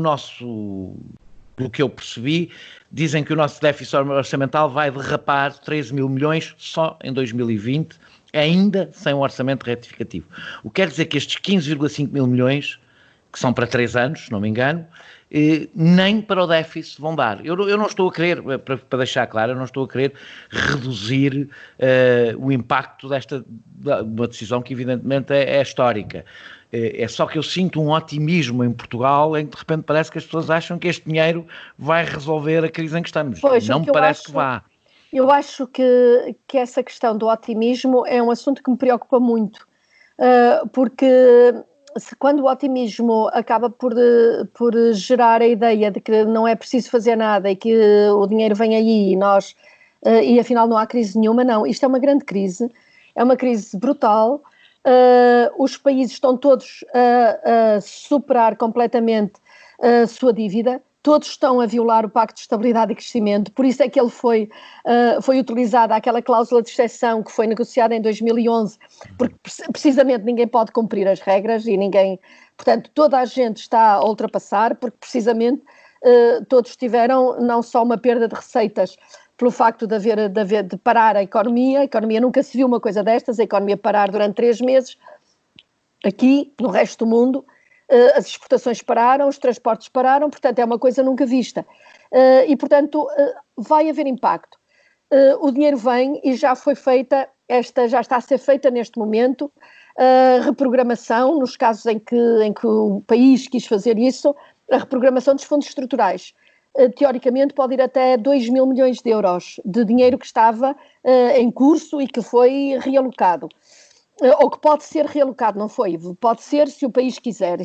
pelo que eu percebi, dizem que o nosso déficit orçamental vai derrapar 13 mil milhões só em 2020, ainda sem um orçamento retificativo. O que quer dizer que estes 15,5 mil milhões, que são para 3 anos, se não me engano, nem para o déficit vão dar. Eu não estou a querer, para deixar claro, eu não estou a querer reduzir o impacto uma decisão que evidentemente é histórica. É só que eu sinto um otimismo em Portugal em que de repente parece que as pessoas acham que este dinheiro vai resolver a crise em que estamos. Não me parece que vá. Eu acho que essa questão do otimismo é um assunto que me preocupa muito, porque quando o otimismo acaba por gerar a ideia de que não é preciso fazer nada e que o dinheiro vem aí e afinal não há crise nenhuma, não. Isto é uma grande crise, é uma crise brutal. Os países estão todos a superar completamente a sua dívida, todos estão a violar o Pacto de Estabilidade e Crescimento, por isso é que ele foi utilizada aquela cláusula de exceção que foi negociada em 2011, porque precisamente ninguém pode cumprir as regras e portanto toda a gente está a ultrapassar, porque precisamente todos tiveram não só uma perda de receitas pelo facto de parar a economia nunca se viu uma coisa destas, a economia parar durante 3 meses, aqui, no resto do mundo, as exportações pararam, os transportes pararam, portanto é uma coisa nunca vista. E, portanto, vai haver impacto. O dinheiro vem e já está a ser feita neste momento a reprogramação, nos casos em que o país quis fazer isso, a reprogramação dos fundos estruturais. Teoricamente pode ir até 2 mil milhões de euros de dinheiro que estava em curso e que foi realocado. Ou que pode ser realocado, não foi? Pode ser se o país quiser,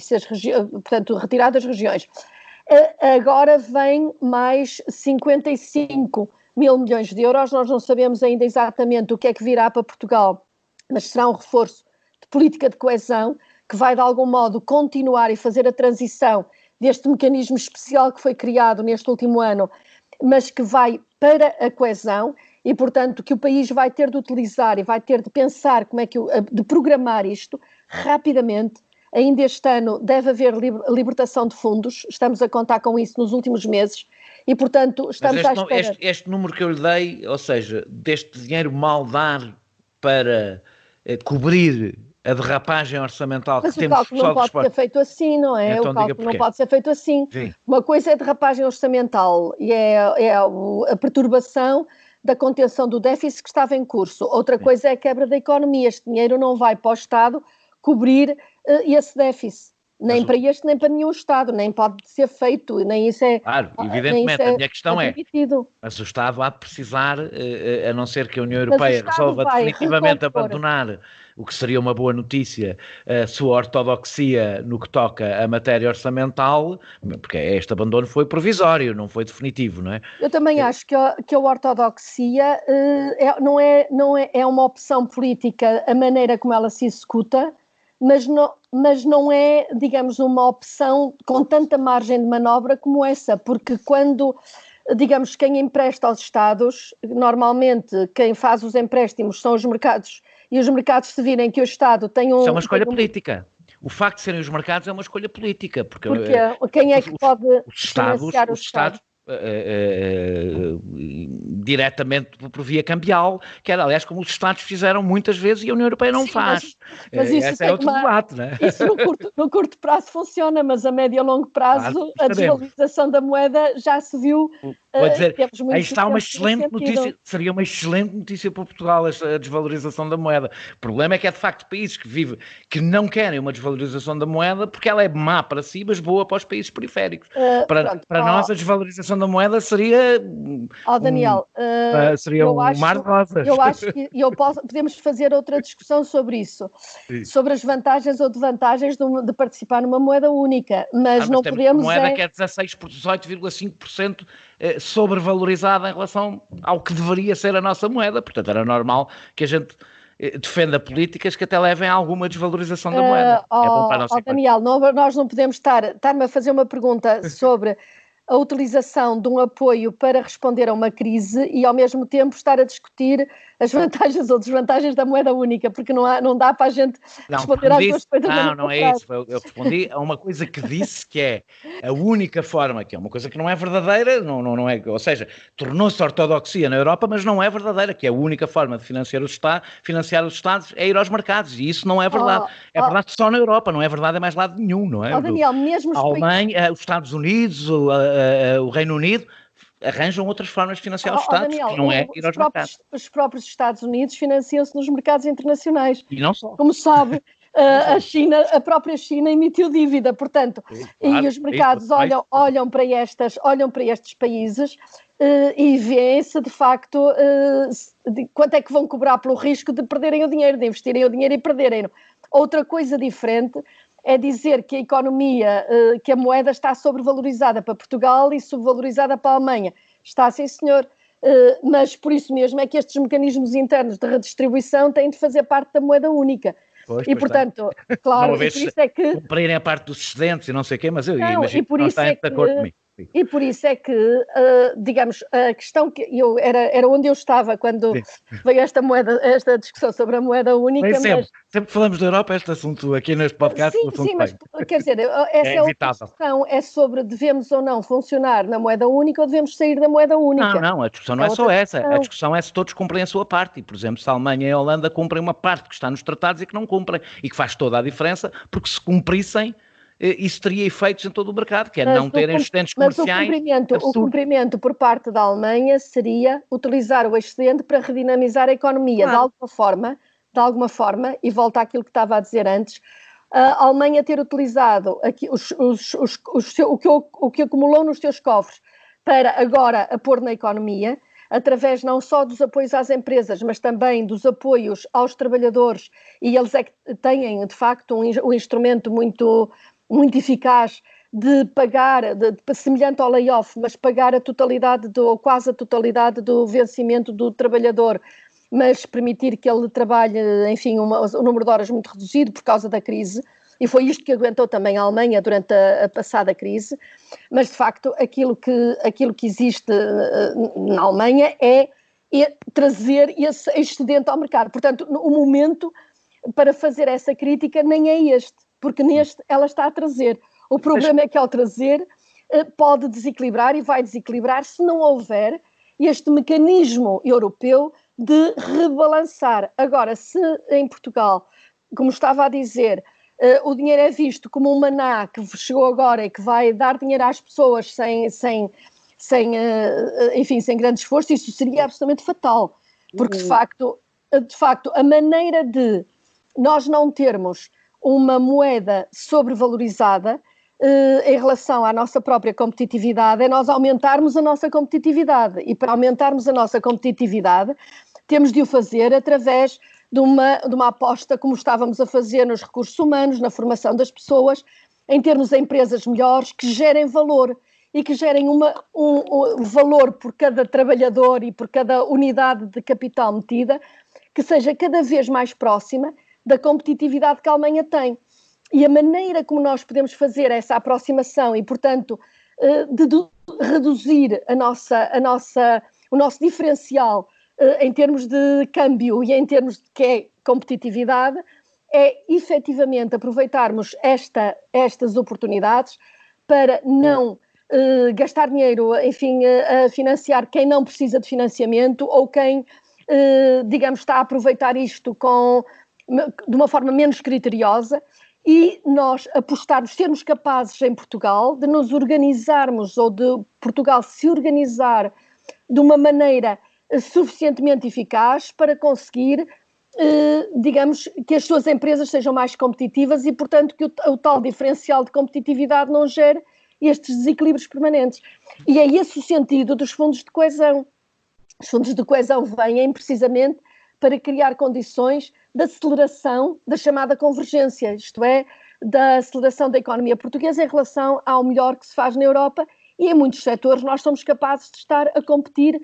portanto, retirado das regiões. Agora vem mais 55 mil milhões de euros, nós não sabemos ainda exatamente o que é que virá para Portugal, mas será um reforço de política de coesão que vai de algum modo continuar e fazer a transição deste mecanismo especial que foi criado neste último ano, mas que vai para a coesão e, portanto, que o país vai ter de utilizar e vai ter de pensar como é que de programar isto rapidamente, ainda este ano deve haver libertação de fundos, estamos a contar com isso nos últimos meses, e portanto estamos à espera... Este número que eu lhe dei, ou seja, deste dinheiro mal dar para cobrir a derrapagem orçamental que temos... Mas o cálculo não pode ser feito assim, não é? Então, o cálculo não pode ser feito assim. Sim. Uma coisa é a derrapagem orçamental e é a perturbação da contenção do déficit que estava em curso. Outra coisa é a quebra da economia. Este dinheiro não vai para o Estado cobrir esse déficit. Nem para este, nem para nenhum Estado. Nem pode ser feito, nem isso é... Claro, evidentemente. A minha questão é, mas o Estado há de precisar, a não ser que a União Europeia resolva definitivamente abandonar o que seria uma boa notícia, a sua ortodoxia no que toca à matéria orçamental, porque este abandono foi provisório, não foi definitivo, não é? Eu também acho que a ortodoxia é uma opção política, a maneira como ela se executa, mas não é, digamos, uma opção com tanta margem de manobra como essa, porque quando, digamos, quem empresta aos Estados, normalmente quem faz os empréstimos são os mercados, e os mercados se virem que o Estado tem um... Isso é uma escolha política. O facto de serem os mercados é uma escolha política. Porque quem é que pode financiar os Estados? Diretamente por via cambial, que era, aliás, como os Estados fizeram muitas vezes e a União Europeia não faz. Mas isso esse é outro debate, não é? Isso no curto prazo funciona, mas a médio e longo prazo a desvalorização da moeda já se viu. Vou dizer, aí está uma excelente notícia, seria uma excelente notícia para Portugal a desvalorização da moeda. O problema é que é de facto países que não querem uma desvalorização da moeda porque ela é má para si, mas boa para os países periféricos. Para nós a desvalorização da moeda seria Daniel, seria mar de rosas. Eu acho que podemos fazer outra discussão sobre isso, sobre as vantagens ou desvantagens de participar numa moeda única, mas não podemos... Uma moeda que é 18,5% sobrevalorizada em relação ao que deveria ser a nossa moeda, portanto era normal que a gente defenda políticas que até levem a alguma desvalorização da moeda. É bom para a nossa Daniel, nós não podemos estar-me a fazer uma pergunta sobre a utilização de um apoio para responder a uma crise e ao mesmo tempo estar a discutir as vantagens ou desvantagens da moeda única, porque não dá para a gente responder às duas coisas. Não é isso. Eu respondi a uma coisa que disse que é a única forma, que é uma coisa que não é verdadeira, não é, ou seja, tornou-se ortodoxia na Europa, mas não é verdadeira, que é a única forma de financiar os Estados é ir aos mercados, e isso não é verdade. É verdade só na Europa, não é verdade em mais lado nenhum, não é? Daniel, mesmo a Alemanha, os Estados Unidos, o Reino Unido arranjam outras formas de financiar os Estados, Daniel, que não é ir aos mercados. Os próprios Estados Unidos financiam-se nos mercados internacionais. E não só. Como sabe, a própria China emitiu dívida, portanto, claro, e os mercados olham para estes países e veem-se, de facto, quanto é que vão cobrar pelo risco de perderem o dinheiro, de investirem o dinheiro e perderem-no. Outra coisa diferente é dizer que a economia, que a moeda está sobrevalorizada para Portugal e subvalorizada para a Alemanha. Está, sim, senhor, mas por isso mesmo é que estes mecanismos internos de redistribuição têm de fazer parte da moeda única. E, portanto, claro, por isso é que... Cumprirem a parte dos excedentes e não sei o quê, mas eu imagino que não está de acordo comigo. E por isso é que, digamos, a questão que era onde eu estava quando veio esta discussão sobre a moeda única. Sempre falamos da Europa, este assunto aqui neste podcast. Sim, mas quer dizer, essa é outra discussão, é sobre devemos ou não funcionar na moeda única ou devemos sair da moeda única. Não, a discussão não é só essa, a discussão é se todos cumprem a sua parte, e por exemplo, se a Alemanha e a Holanda cumprem uma parte que está nos tratados e que não cumprem, e que faz toda a diferença, porque se cumprissem, isso teria efeitos em todo o mercado, que é não terem excedentes comerciais. Mas o cumprimento por parte da Alemanha seria utilizar o excedente para redinamizar a economia, de alguma forma, e volta àquilo que estava a dizer antes, a Alemanha ter utilizado aqui o que acumulou nos seus cofres para agora a pôr na economia, através não só dos apoios às empresas, mas também dos apoios aos trabalhadores, e eles é que têm, de facto, um instrumento muito eficaz de pagar, semelhante ao layoff, mas pagar a totalidade ou quase a totalidade do vencimento do trabalhador, mas permitir que ele trabalhe, enfim, um número de horas muito reduzido por causa da crise, e foi isto que aguentou também a Alemanha durante a passada crise, mas de facto aquilo que existe na Alemanha é trazer esse excedente ao mercado. Portanto, o momento para fazer essa crítica nem é este. porque neste ela está a trazer. O problema é que ao trazer pode desequilibrar e vai desequilibrar se não houver este mecanismo europeu de rebalançar. Agora, se em Portugal, como estava a dizer, o dinheiro é visto como um maná que chegou agora e que vai dar dinheiro às pessoas sem grande esforço, isso seria absolutamente fatal, porque de facto, a maneira de nós não termos uma moeda sobrevalorizada em relação à nossa própria competitividade é nós aumentarmos a nossa competitividade, e para aumentarmos a nossa competitividade temos de o fazer através de uma aposta, como estávamos a fazer nos recursos humanos, na formação das pessoas, em termos de empresas melhores que gerem valor e que gerem um valor por cada trabalhador e por cada unidade de capital metida, que seja cada vez mais próxima da competitividade que a Alemanha tem. E a maneira como nós podemos fazer essa aproximação e, portanto, reduzir o nosso diferencial em termos de câmbio e em termos de que é competitividade, é efetivamente aproveitarmos estas oportunidades para não gastar dinheiro, enfim, a financiar quem não precisa de financiamento ou quem, digamos, está a aproveitar isto de uma forma menos criteriosa, e nós apostarmos, sermos capazes em Portugal de nos organizarmos ou de Portugal se organizar de uma maneira suficientemente eficaz para conseguir, digamos, que as suas empresas sejam mais competitivas e, portanto, que o tal diferencial de competitividade não gere estes desequilíbrios permanentes. E é esse o sentido dos fundos de coesão. Os fundos de coesão vêm precisamente para criar condições de aceleração da chamada convergência, isto é, da aceleração da economia portuguesa em relação ao melhor que se faz na Europa, e em muitos setores nós somos capazes de estar a competir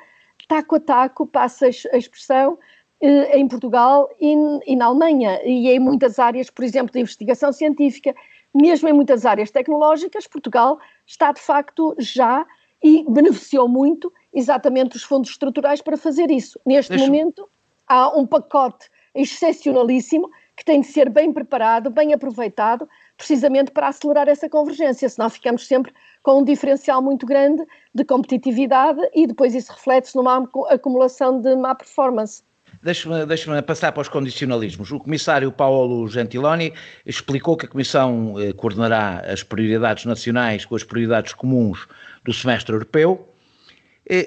taco a taco, passa a expressão, em Portugal e na Alemanha, e em muitas áreas, por exemplo, de investigação científica, mesmo em muitas áreas tecnológicas, Portugal está de facto já e beneficiou muito exatamente dos fundos estruturais para fazer isso. Neste momento há um pacote excepcionalíssimo que tem de ser bem preparado, bem aproveitado, precisamente para acelerar essa convergência, senão ficamos sempre com um diferencial muito grande de competitividade e depois isso reflete-se numa acumulação de má performance. Deixa-me passar para os condicionalismos. O comissário Paolo Gentiloni explicou que a Comissão coordenará as prioridades nacionais com as prioridades comuns do semestre europeu.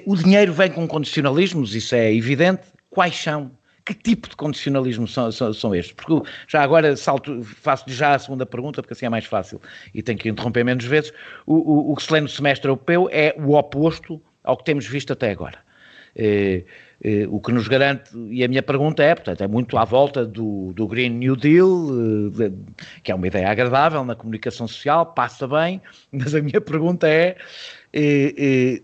O dinheiro vem com condicionalismos, isso é evidente. Quais são? Que tipo de condicionalismos são estes? Porque já agora faço já a segunda pergunta, porque assim é mais fácil e tenho que interromper menos vezes. O que se lê no semestre europeu é o oposto ao que temos visto até agora. O que nos garante, e a minha pergunta é, portanto, é muito à volta do Green New Deal, que é uma ideia agradável na comunicação social, passa bem, mas a minha pergunta é,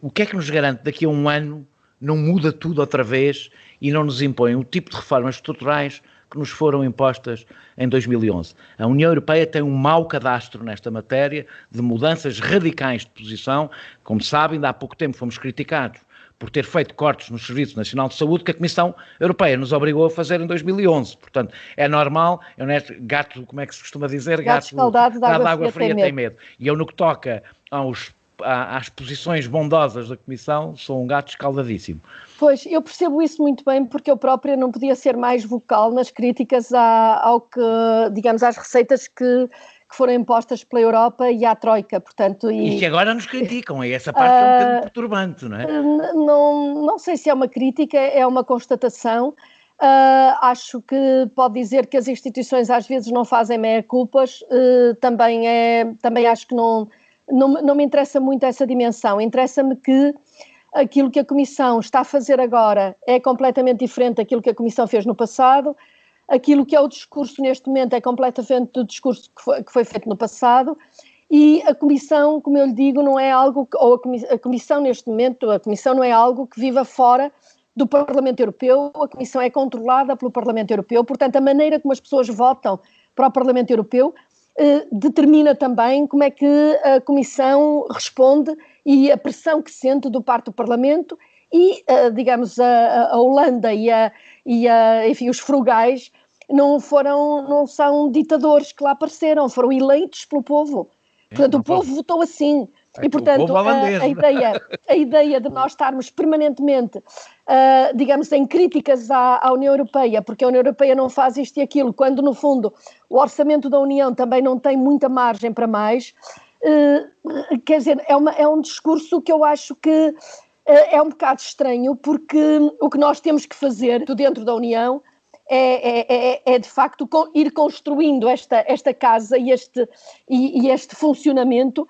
o que é que nos garante daqui a um ano não muda tudo outra vez e não nos impõe o tipo de reformas estruturais que nos foram impostas em 2011. A União Europeia tem um mau cadastro nesta matéria de mudanças radicais de posição. Como sabem, ainda há pouco tempo fomos criticados por ter feito cortes no Serviço Nacional de Saúde que a Comissão Europeia nos obrigou a fazer em 2011. Portanto, é normal, gato, como é que se costuma dizer? Gato escaldado de água fria tem medo. E eu, no que toca às posições bondosas da Comissão, sou um gato escaldadíssimo. Pois, eu percebo isso muito bem, porque eu própria não podia ser mais vocal nas críticas às receitas que foram impostas pela Europa e à Troika, portanto... E que agora nos criticam, e essa parte é um bocadinho perturbante, não é? Não sei se é uma crítica, é uma constatação. Acho que pode dizer que as instituições às vezes não fazem meia-culpas, também acho que não me interessa muito essa dimensão. Interessa-me que aquilo que a Comissão está a fazer agora é completamente diferente daquilo que a Comissão fez no passado. Aquilo que é o discurso neste momento é completamente do discurso que foi feito no passado, e a Comissão, como eu lhe digo, não é algo, a Comissão neste momento, a Comissão não é algo que viva fora do Parlamento Europeu, a Comissão é controlada pelo Parlamento Europeu, portanto a maneira como as pessoas votam para o Parlamento Europeu determina também como é que a Comissão responde e a pressão que sente do parte do Parlamento e, digamos, a Holanda enfim, os frugais não são ditadores que lá apareceram, foram eleitos pelo povo. Portanto, o povo votou assim. E, portanto, a ideia de nós estarmos permanentemente, digamos, em críticas à União Europeia, porque a União Europeia não faz isto e aquilo, quando, no fundo, o orçamento da União também não tem muita margem para mais, quer dizer, é um discurso que eu acho que é um bocado estranho, porque o que nós temos que fazer dentro da União é de facto ir construindo esta casa e este funcionamento,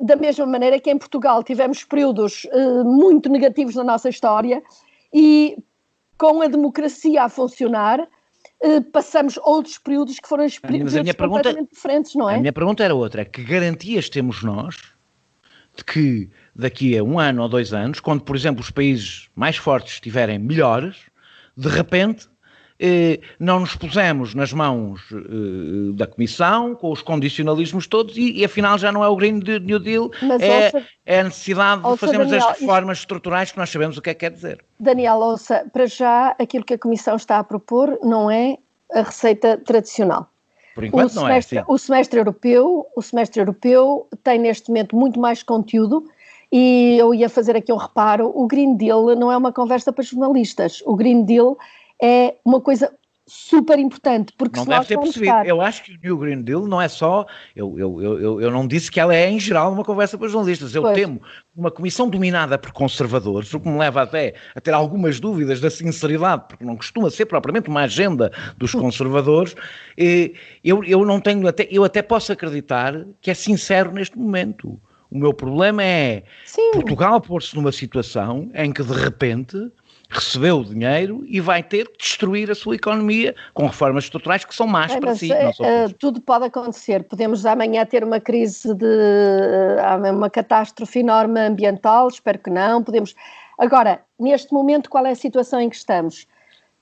da mesma maneira que em Portugal tivemos períodos muito negativos na nossa história e com a democracia a funcionar passamos outros períodos que foram completamente diferentes, não é? A minha pergunta era outra, que garantias temos nós de que daqui a 1 ano ou 2 anos, quando, por exemplo, os países mais fortes estiverem melhores, de repente não nos pusemos nas mãos da Comissão, com os condicionalismos todos, e afinal já não é o Green New Deal, é a necessidade de fazermos as reformas estruturais que nós sabemos o que é que quer dizer. Daniel, ouça, para já aquilo que a Comissão está a propor não é a receita tradicional. Por enquanto não é, sim. O semestre europeu tem neste momento muito mais conteúdo. E eu ia fazer aqui um reparo, o Green Deal não é uma conversa para jornalistas, o Green Deal é uma coisa super importante, porque não deve ter percebido. Eu acho que o New Green Deal não é só, eu não disse que ela é em geral uma conversa para jornalistas, eu temo uma comissão dominada por conservadores, o que me leva até a ter algumas dúvidas da sinceridade, porque não costuma ser propriamente uma agenda dos conservadores. Eu até posso acreditar que é sincero neste momento. O meu problema é Portugal pôr-se numa situação em que de repente recebeu o dinheiro e vai ter que destruir a sua economia com reformas estruturais que são más para si. Tudo pode acontecer. Podemos amanhã ter uma crise uma catástrofe enorme ambiental, espero que não. Agora, neste momento, qual é a situação em que estamos?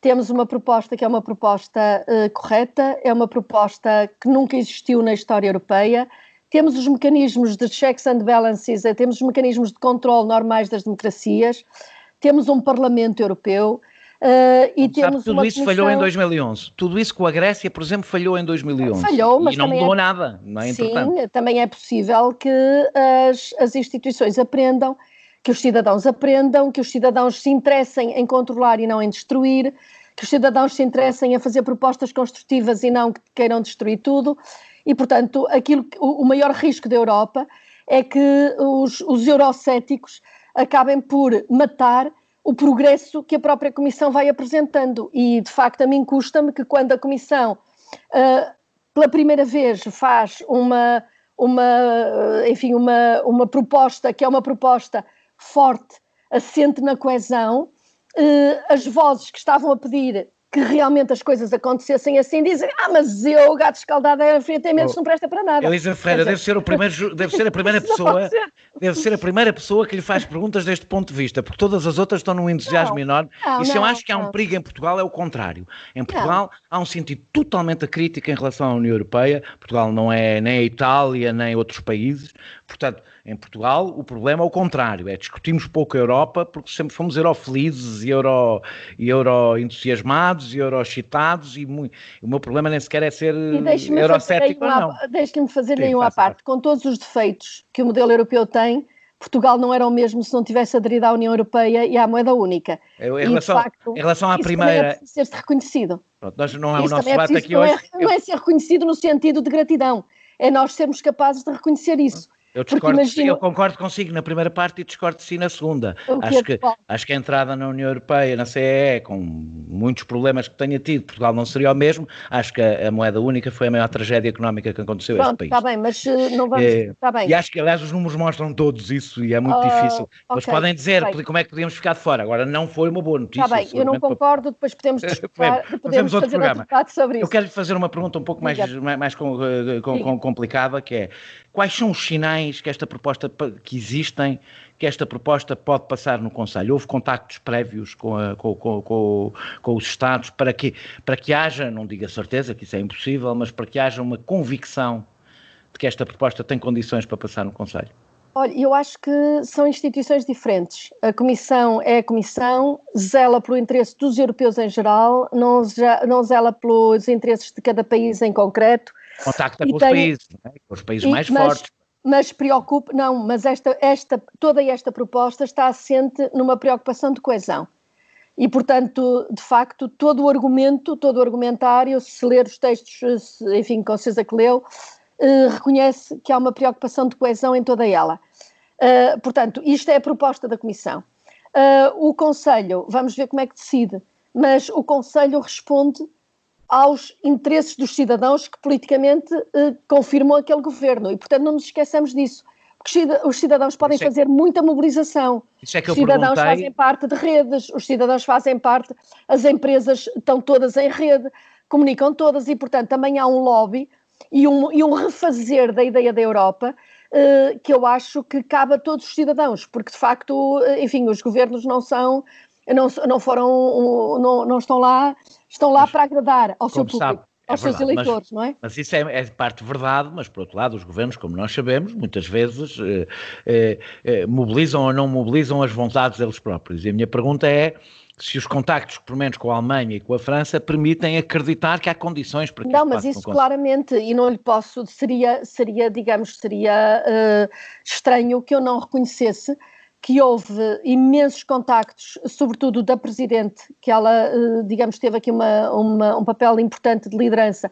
Temos uma proposta que é uma proposta correta, é uma proposta que nunca existiu na história europeia. Temos os mecanismos de checks and balances, temos os mecanismos de controle normais das democracias, temos um Parlamento Europeu e temos tudo isso falhou em 2011. Tudo isso com a Grécia, por exemplo, falhou em 2011. Falhou, mas e não mudou nada, não é? Sim, também é possível que as instituições aprendam, que os cidadãos aprendam, que os cidadãos se interessem em controlar e não em destruir, que os cidadãos se interessem em fazer propostas construtivas e não que queiram destruir tudo. E, portanto, o maior risco da Europa é que os eurocéticos acabem por matar o progresso que a própria Comissão vai apresentando. E, de facto, a mim custa-me que quando a Comissão, pela primeira vez, faz uma proposta que é uma proposta forte, assente na coesão, as vozes que estavam a pedir que realmente as coisas acontecessem assim, dizem, mas o gato escaldado é friamente não presta para nada. Elisa Ferreira deve ser a primeira pessoa que lhe faz perguntas deste ponto de vista, porque todas as outras estão num entusiasmo enorme. Se eu acho que há um perigo em Portugal, é o contrário. Em Portugal há um sentido totalmente crítico em relação à União Europeia. Portugal não é nem a Itália, nem outros países. Portanto, em Portugal, o problema é o contrário, discutimos pouco a Europa, porque sempre fomos eurofelizes e euro-entusiasmados e euro-excitados, e o meu problema nem sequer é ser eurocético ou não. Deixe-me fazer nenhum à parte. Com todos os defeitos que o modelo europeu tem, Portugal não era o mesmo se não tivesse aderido à União Europeia e à moeda única. Em relação à primeira... é preciso ser reconhecido. Pronto, não é o nosso debate aqui hoje. Não é ser reconhecido no sentido de gratidão, é nós sermos capazes de reconhecer isso. Eu concordo consigo na primeira parte e discordo de si na segunda. Acho que a entrada na União Europeia, na CEE, com muitos problemas que tenha tido, Portugal não seria o mesmo. Acho que a moeda única foi a maior tragédia económica que aconteceu a este país. Está bem, mas não vamos... Está bem. E acho que, aliás, os números mostram todos isso e é muito difícil. Mas podem dizer como é que podíamos ficar de fora. Agora, não foi uma boa notícia. Está bem, eu não concordo, depois podemos fazer outro debate sobre isso. Eu quero lhe fazer uma pergunta um pouco mais complicada, que é: quais são os sinais que esta proposta que existem, que esta proposta pode passar no Conselho? Houve contactos prévios com os Estados para que haja, não digo a certeza, que isso é impossível, mas para que haja uma convicção de que esta proposta tem condições para passar no Conselho? Olha, eu acho que são instituições diferentes. A Comissão é a Comissão, zela pelo interesse dos europeus em geral, não zela pelos interesses de cada país em concreto. Contacta com os países, não é? Com os países mais fortes. Mas preocupa, não, mas toda esta proposta está assente numa preocupação de coesão. E, portanto, de facto, todo o argumentário, se ler os textos, enfim, com certeza que leu, reconhece que há uma preocupação de coesão em toda ela. Portanto, isto é a proposta da Comissão. O Conselho, vamos ver como é que decide, mas o Conselho responde aos interesses dos cidadãos que politicamente confirmam aquele governo e, portanto, não nos esqueçamos disso, porque os cidadãos podem fazer muita mobilização, os cidadãos fazem parte de redes, os cidadãos fazem parte, as empresas estão todas em rede, comunicam todas e, portanto, também há um lobby e um refazer da ideia da Europa que eu acho que cabe a todos os cidadãos, porque, de facto, enfim, os governos não estão lá, estão lá para agradar ao seu público, aos seus eleitores, não é? Mas isso é parte verdade, mas por outro lado os governos, como nós sabemos, muitas vezes mobilizam ou não mobilizam as vontades deles próprios. E a minha pergunta é se os contactos, pelo menos com a Alemanha e com a França, permitem acreditar que há condições para que não, mas isso claramente, e não lhe posso, seria estranho que eu não reconhecesse que houve imensos contactos, sobretudo da Presidente, que ela, digamos, teve aqui um papel importante de liderança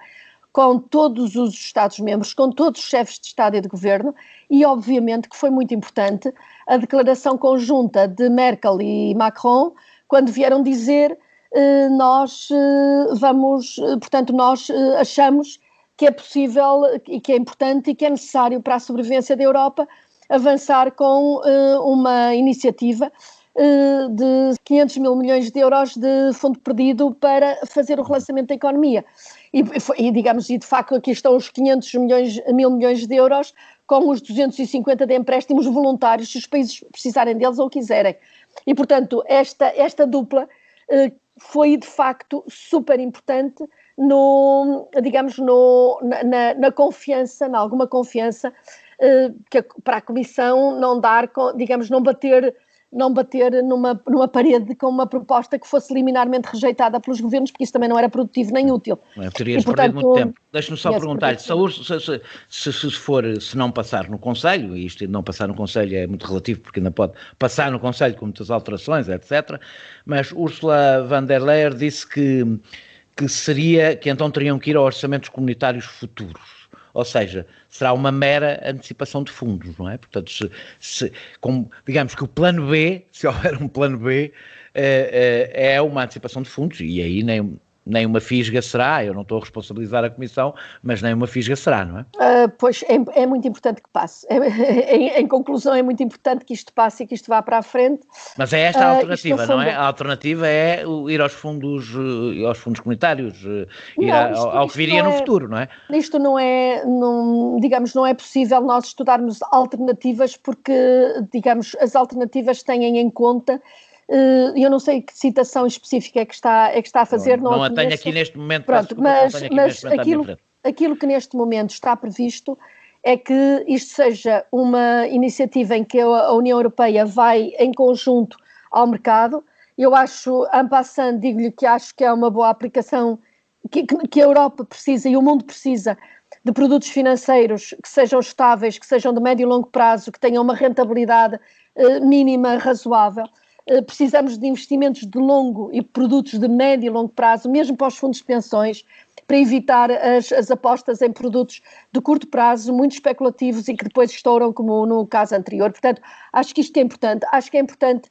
com todos os Estados-membros, com todos os chefes de Estado e de Governo, e obviamente que foi muito importante a declaração conjunta de Merkel e Macron, quando vieram dizer nós achamos que é possível e que é importante e que é necessário para a sobrevivência da Europa avançar com uma iniciativa de 500 mil milhões de euros de fundo perdido para fazer o relançamento da economia. E de facto aqui estão os 500 mil milhões de euros com os 250 de empréstimos voluntários, se os países precisarem deles ou quiserem. E, portanto, esta dupla foi, de facto, super importante na confiança, em alguma confiança, para a Comissão não dar, digamos, não bater numa parede com uma proposta que fosse liminarmente rejeitada pelos governos, porque isso também não era produtivo nem útil. Terias perdido muito tempo. Deixe-me só perguntar-lhe, se não passar no Conselho, e isto de não passar no Conselho é muito relativo, porque ainda pode passar no Conselho com muitas alterações, etc., mas Ursula von der Leyen disse que então teriam que ir a orçamentos comunitários futuros. Ou seja, será uma mera antecipação de fundos, não é? Portanto, digamos que o plano B, se houver um plano B, é uma antecipação de fundos, e aí nem uma fisga será, eu não estou a responsabilizar a Comissão, mas nem uma fisga será, não é? Pois é muito importante que passe. Em conclusão, é muito importante que isto passe e que isto vá para a frente. Mas é esta a alternativa, não é? A alternativa é ir aos fundos comunitários, ao que viria no futuro, não é? Isto não é possível nós estudarmos alternativas porque, digamos, as alternativas têm em conta. Eu não sei que citação específica é que está a fazer. Não a tenho aqui neste momento. Pronto, mas aquilo que neste momento está previsto é que isto seja uma iniciativa em que a União Europeia vai em conjunto ao mercado. Eu acho, en passant, digo-lhe que acho que é uma boa aplicação, que a Europa precisa e o mundo precisa de produtos financeiros que sejam estáveis, que sejam de médio e longo prazo, que tenham uma rentabilidade mínima razoável. Precisamos de investimentos de longo e produtos de médio e longo prazo, mesmo para os fundos de pensões, para evitar as apostas em produtos de curto prazo, muito especulativos e que depois estouram, como no caso anterior. Portanto, acho que isto é importante. Acho que é importante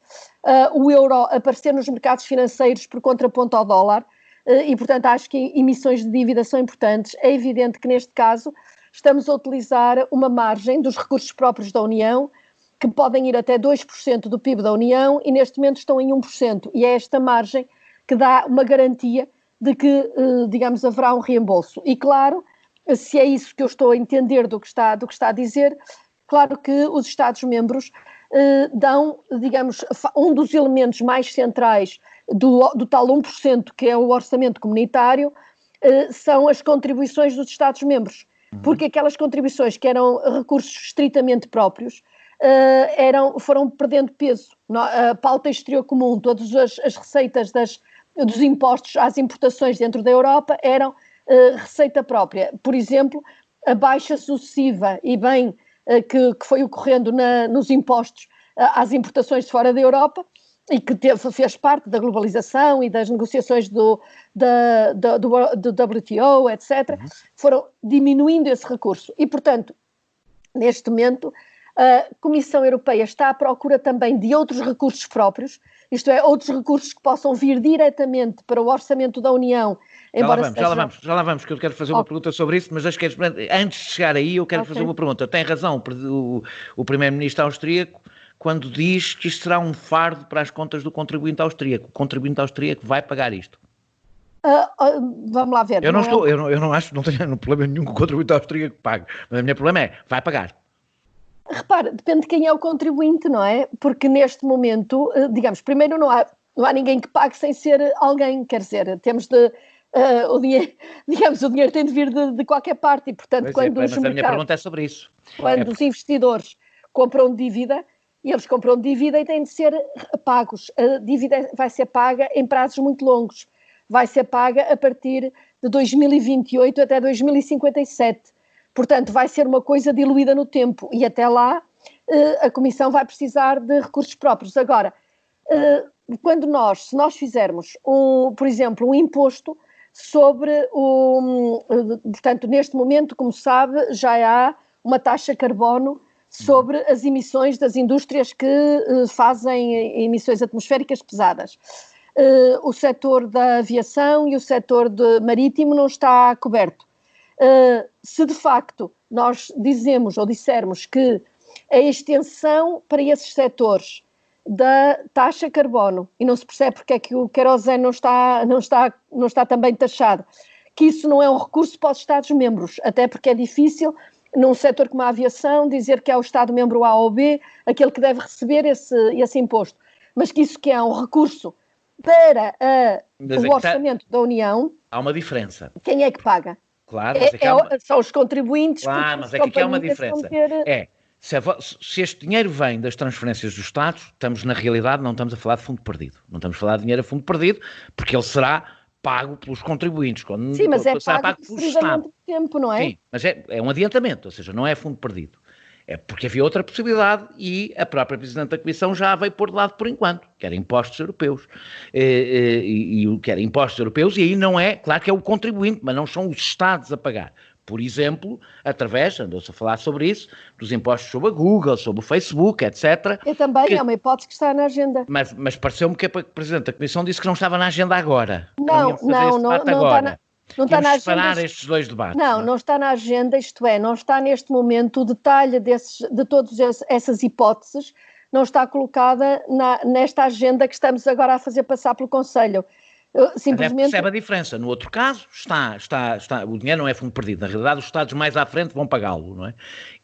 o euro aparecer nos mercados financeiros por contraponto ao dólar e, portanto, acho que emissões de dívida são importantes. É evidente que, neste caso, estamos a utilizar uma margem dos recursos próprios da União, que podem ir até 2% do PIB da União e neste momento estão em 1%. E é esta margem que dá uma garantia de que, digamos, haverá um reembolso. E claro, se é isso que eu estou a entender do que está a dizer, claro que os Estados-membros dão, digamos, um dos elementos mais centrais do tal 1% que é o orçamento comunitário, são as contribuições dos Estados-membros. Porque aquelas contribuições que eram recursos estritamente próprios, foram perdendo peso. A pauta exterior comum, todas as receitas dos impostos às importações dentro da Europa eram receita própria. Por exemplo, a baixa sucessiva e bem que foi ocorrendo nos impostos às importações de fora da Europa e que fez parte da globalização e das negociações do WTO, etc., foram diminuindo esse recurso. E, portanto, neste momento, a Comissão Europeia está à procura também de outros recursos próprios, isto é, outros recursos que possam vir diretamente para o orçamento da União. Já lá vamos, que eu quero fazer uma pergunta sobre isso, mas antes de chegar aí eu quero fazer uma pergunta. Tem razão o primeiro-ministro austríaco quando diz que isto será um fardo para as contas do contribuinte austríaco. O contribuinte austríaco vai pagar isto. Vamos lá ver. Eu não acho, não tenho problema nenhum que o contribuinte austríaco pague, mas o meu problema é, vai pagar. Repara, depende de quem é o contribuinte, não é? Porque neste momento, digamos, primeiro não há ninguém que pague sem ser alguém, quer dizer, temos de... o dinheiro tem de vir de qualquer parte e, portanto, mas a minha pergunta é sobre isso. Quando os investidores compram dívida, e eles compram dívida e têm de ser pagos. A dívida vai ser paga em prazos muito longos. Vai ser paga a partir de 2028 até 2057. Portanto, vai ser uma coisa diluída no tempo e até lá a Comissão vai precisar de recursos próprios. Agora, se nós fizermos, por exemplo, um imposto sobre portanto, neste momento, como sabe, já há uma taxa carbono sobre as emissões das indústrias que fazem emissões atmosféricas pesadas. O setor da aviação e o setor marítimo não está coberto. Se de facto nós dissermos que a extensão para esses setores da taxa carbono, e não se percebe porque é que o querosene não está também taxado, que isso não é um recurso para os Estados-membros, até porque é difícil, num setor como a aviação, dizer que é o Estado-membro A ou B aquele que deve receber esse imposto, mas que isso que é um recurso para o orçamento da União. Há uma diferença. Quem é que paga? Claro, mas são os contribuintes. Claro, mas aqui há uma diferença. Se este dinheiro vem das transferências dos Estados, estamos na realidade, não estamos a falar de fundo perdido. Não estamos a falar de dinheiro a fundo perdido, porque ele será pago pelos contribuintes. Sim, mas é pago por muito tempo, não é? Sim, mas é um adiantamento, ou seja, não é fundo perdido. É porque havia outra possibilidade e a própria Presidente da Comissão já a veio pôr de lado por enquanto, que era impostos europeus. E que era impostos europeus, e aí não é, claro que é o contribuinte, mas não são os Estados a pagar. Por exemplo, através, andou-se a falar sobre isso, dos impostos sobre a Google, sobre o Facebook, etc. Eu também, é uma hipótese que está na agenda. Mas pareceu-me que a Presidente da Comissão disse que não estava na agenda agora. Não está na agenda. Estes dois debates. Não está na agenda, isto é, não está neste momento o detalhe de todas essas hipóteses, não está colocada nesta agenda que estamos agora a fazer passar pelo Conselho. Simplesmente... Percebe a diferença. No outro caso, o dinheiro não é fundo perdido. Na realidade, os Estados mais à frente vão pagá-lo, não é?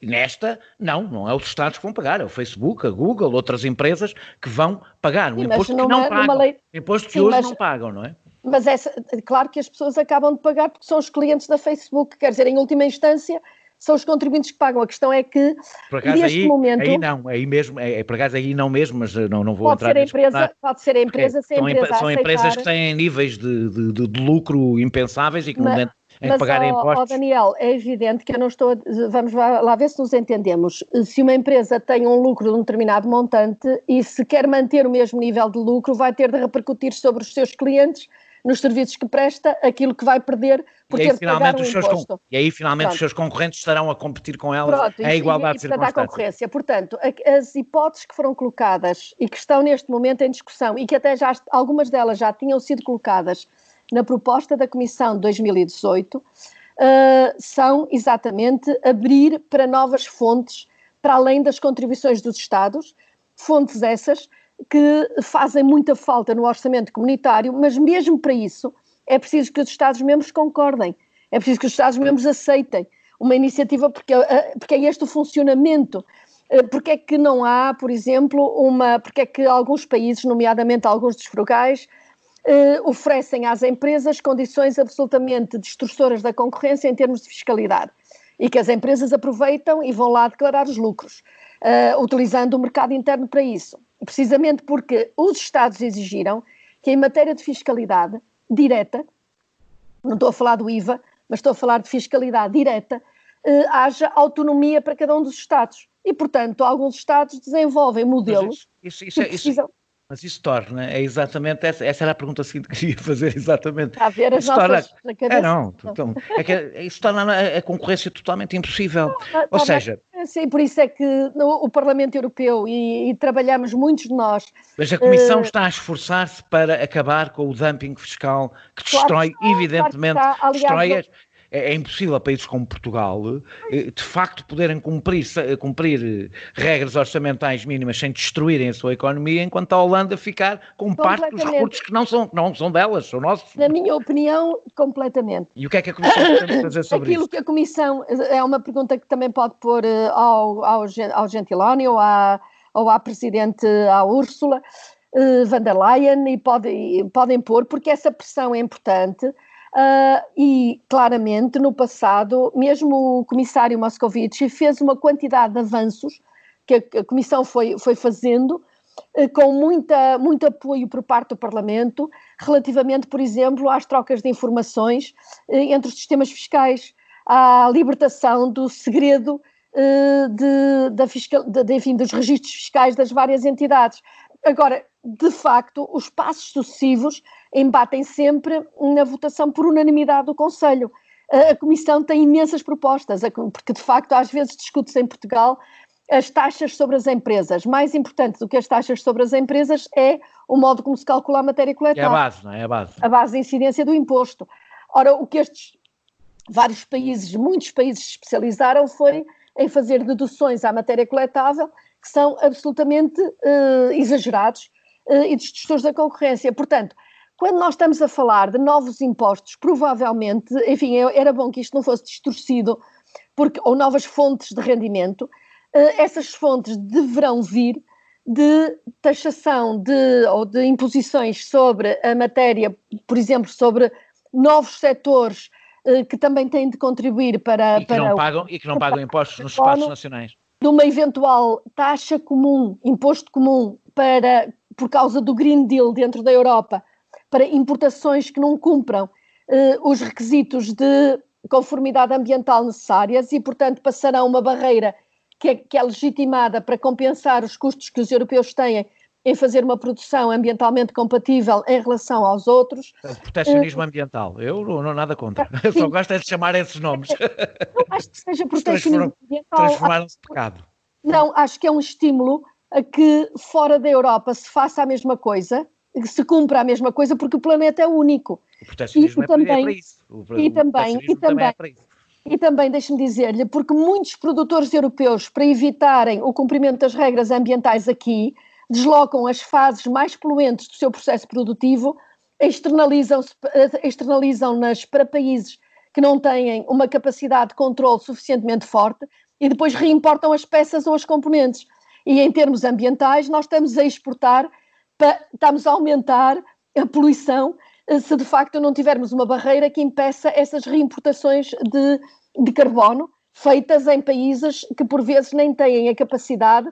E nesta, não é os Estados que vão pagar, é o Facebook, a Google, outras empresas que vão pagar. Um imposto que não pagam. Imposto que hoje não pagam, não é? Mas claro que as pessoas acabam de pagar porque são os clientes da Facebook, quer dizer, em última instância, são os contribuintes que pagam. A questão é que, por acaso, neste momento... Aí não, aí mesmo, por acaso aí não mesmo, mas não vou entrar nisso. Pode ser a empresa, se a empresa são empresas que têm níveis de lucro impensáveis e que não devem pagar impostos. Daniel, é evidente que eu não estou... Vamos lá ver se nos entendemos. Se uma empresa tem um lucro de um determinado montante e se quer manter o mesmo nível de lucro, vai ter de repercutir sobre os seus clientes, nos serviços que presta, aquilo que vai perder por ter de pagar um imposto. E aí, finalmente, os seus concorrentes estarão a competir com elas em igualdade de circunstâncias. Portanto, há concorrência. Portanto, as hipóteses que foram colocadas e que estão neste momento em discussão e que até algumas delas já tinham sido colocadas na proposta da Comissão de 2018, são exatamente abrir para novas fontes, para além das contribuições dos Estados, fontes essas que fazem muita falta no orçamento comunitário, mas mesmo para isso é preciso que os Estados-membros concordem, é preciso que os Estados-membros aceitem uma iniciativa, porque é este o funcionamento. Porque é que não há, por exemplo, porque é que alguns países, nomeadamente alguns dos frugais, oferecem às empresas condições absolutamente distorsoras da concorrência em termos de fiscalidade e que as empresas aproveitam e vão lá declarar os lucros. utilizando o mercado interno para isso. Precisamente porque os Estados exigiram que, em matéria de fiscalidade direta, não estou a falar do IVA, mas estou a falar de fiscalidade direta, haja autonomia para cada um dos Estados. E, portanto, alguns Estados desenvolvem modelos Mas isso torna, é exatamente, essa era a pergunta seguinte que queria fazer, exatamente. Está a ver as nossas na cabeça? Isso torna a concorrência totalmente impossível. Ou seja... Sim, por isso é que o Parlamento Europeu, e trabalhamos muitos de nós... Mas a Comissão está a esforçar-se para acabar com o dumping fiscal que destrói, evidentemente, destrói... É impossível a países como Portugal, de facto, poderem cumprir regras orçamentais mínimas sem destruírem a sua economia, enquanto a Holanda ficar com parte dos recursos que não são delas, são nossos. Na minha opinião, completamente. E o que é que a Comissão pretende fazer sobre isso? Aquilo que a Comissão, é uma pergunta que também pode pôr ao Gentiloni ou à Presidente, à Ursula von der Leyen, e podem pôr, porque essa pressão é importante. E claramente no passado, mesmo o comissário Moscovici fez uma quantidade de avanços que a Comissão foi fazendo, com muito apoio por parte do Parlamento, relativamente, por exemplo, às trocas de informações entre os sistemas fiscais, à libertação do segredo dos registros fiscais das várias entidades. Agora, de facto, os passos sucessivos embatem sempre na votação por unanimidade do Conselho. A Comissão tem imensas propostas, porque de facto às vezes discute-se em Portugal as taxas sobre as empresas. Mais importante do que as taxas sobre as empresas é o modo como se calcula a matéria coletada. É a base, não é? É a base. A base de incidência do imposto. Ora, o que estes muitos países se especializaram foi em fazer deduções à matéria coletável que são absolutamente exagerados e distorções da concorrência. Portanto, quando nós estamos a falar de novos impostos, provavelmente, enfim, era bom que isto não fosse distorcido, ou novas fontes de rendimento, essas fontes deverão vir de taxação ou de imposições sobre a matéria, por exemplo, sobre novos setores que também têm de contribuir para... E que não pagam impostos nos espaços nacionais. De uma eventual taxa comum, imposto comum, por causa do Green Deal dentro da Europa, para importações que não cumpram os requisitos de conformidade ambiental necessárias e, portanto, passarão uma barreira que é legitimada para compensar os custos que os europeus têm em fazer uma produção ambientalmente compatível em relação aos outros. Protecionismo ambiental. Eu não nada contra. Eu só gosto é de chamar esses nomes. Não acho que seja protecionismo ambiental. Transformaram-se em pecado. Não, acho que é um estímulo a que fora da Europa se faça a mesma coisa, que se cumpra a mesma coisa, porque o planeta é único. O protecionismo é para isso. E também, deixe-me dizer-lhe, porque muitos produtores europeus, para evitarem o cumprimento das regras ambientais aqui, deslocam as fases mais poluentes do seu processo produtivo, externalizam-nas para países que não têm uma capacidade de controle suficientemente forte e depois reimportam as peças ou as componentes. E em termos ambientais, nós estamos a exportar, estamos a aumentar a poluição se de facto não tivermos uma barreira que impeça essas reimportações de carbono feitas em países que por vezes nem têm a capacidade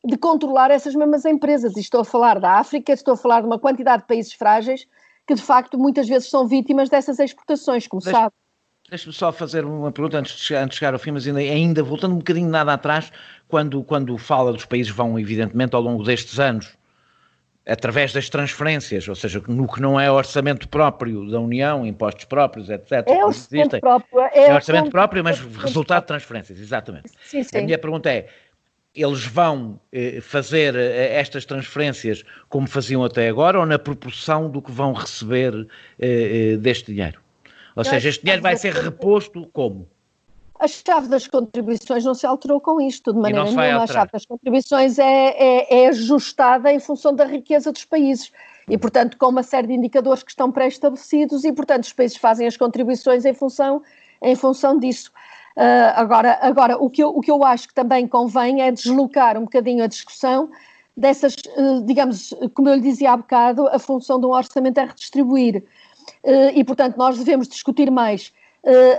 de controlar essas mesmas empresas. E estou a falar da África, estou a falar de uma quantidade de países frágeis que de facto muitas vezes são vítimas dessas exportações, como sabe. Deixa-me só fazer uma pergunta antes de chegar ao fim, mas ainda voltando um bocadinho nada atrás, quando fala dos países vão, evidentemente, ao longo destes anos, através das transferências, ou seja, no que não é orçamento próprio da União, impostos próprios, etc. É orçamento próprio. É orçamento próprio, mas resultado de transferências, exatamente. Sim. A minha pergunta é, eles vão fazer estas transferências como faziam até agora ou na proporção do que vão receber deste dinheiro? Ou seja, este dinheiro vai ser reposto como? A chave das contribuições não se alterou com isto, de maneira nenhuma. A chave das contribuições é ajustada em função da riqueza dos países e, portanto, com uma série de indicadores que estão pré-estabelecidos e, portanto, os países fazem as contribuições em função disso. Agora o que eu acho que também convém é deslocar um bocadinho a discussão dessas, digamos, como eu lhe dizia há bocado, a função de um orçamento é redistribuir. E, portanto, nós devemos discutir mais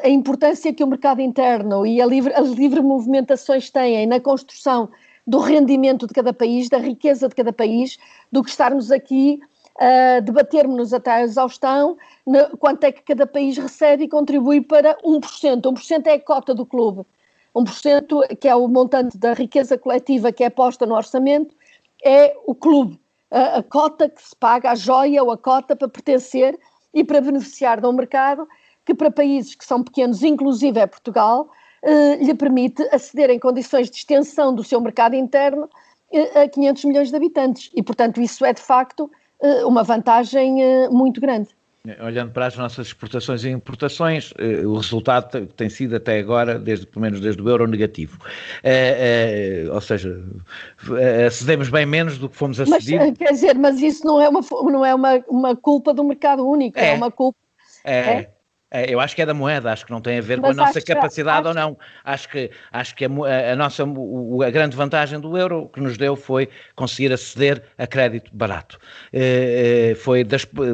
a importância que o mercado interno e as livres movimentações têm na construção do rendimento de cada país, da riqueza de cada país, do que estarmos aqui a debatermos-nos até à exaustão quanto é que cada país recebe e contribui para 1%. 1% é a cota do clube. 1%, que é o montante da riqueza coletiva que é posta no orçamento, é o clube. A cota que se paga, a joia ou a cota para pertencer e para beneficiar de um mercado que para países que são pequenos, inclusive é Portugal, lhe permite aceder em condições de extensão do seu mercado interno a 500 milhões de habitantes. E, portanto, isso é de facto uma vantagem muito grande. Olhando para as nossas exportações e importações, o resultado tem sido até agora, pelo menos desde o euro, negativo. Ou seja, acedemos bem menos do que fomos acedidos. Mas, quer dizer, mas isso não é uma culpa do mercado único, é uma culpa... Eu acho que é da moeda, acho que não tem a ver com a nossa capacidade ou não. Acho que a grande vantagem do euro que nos deu foi conseguir aceder a crédito barato.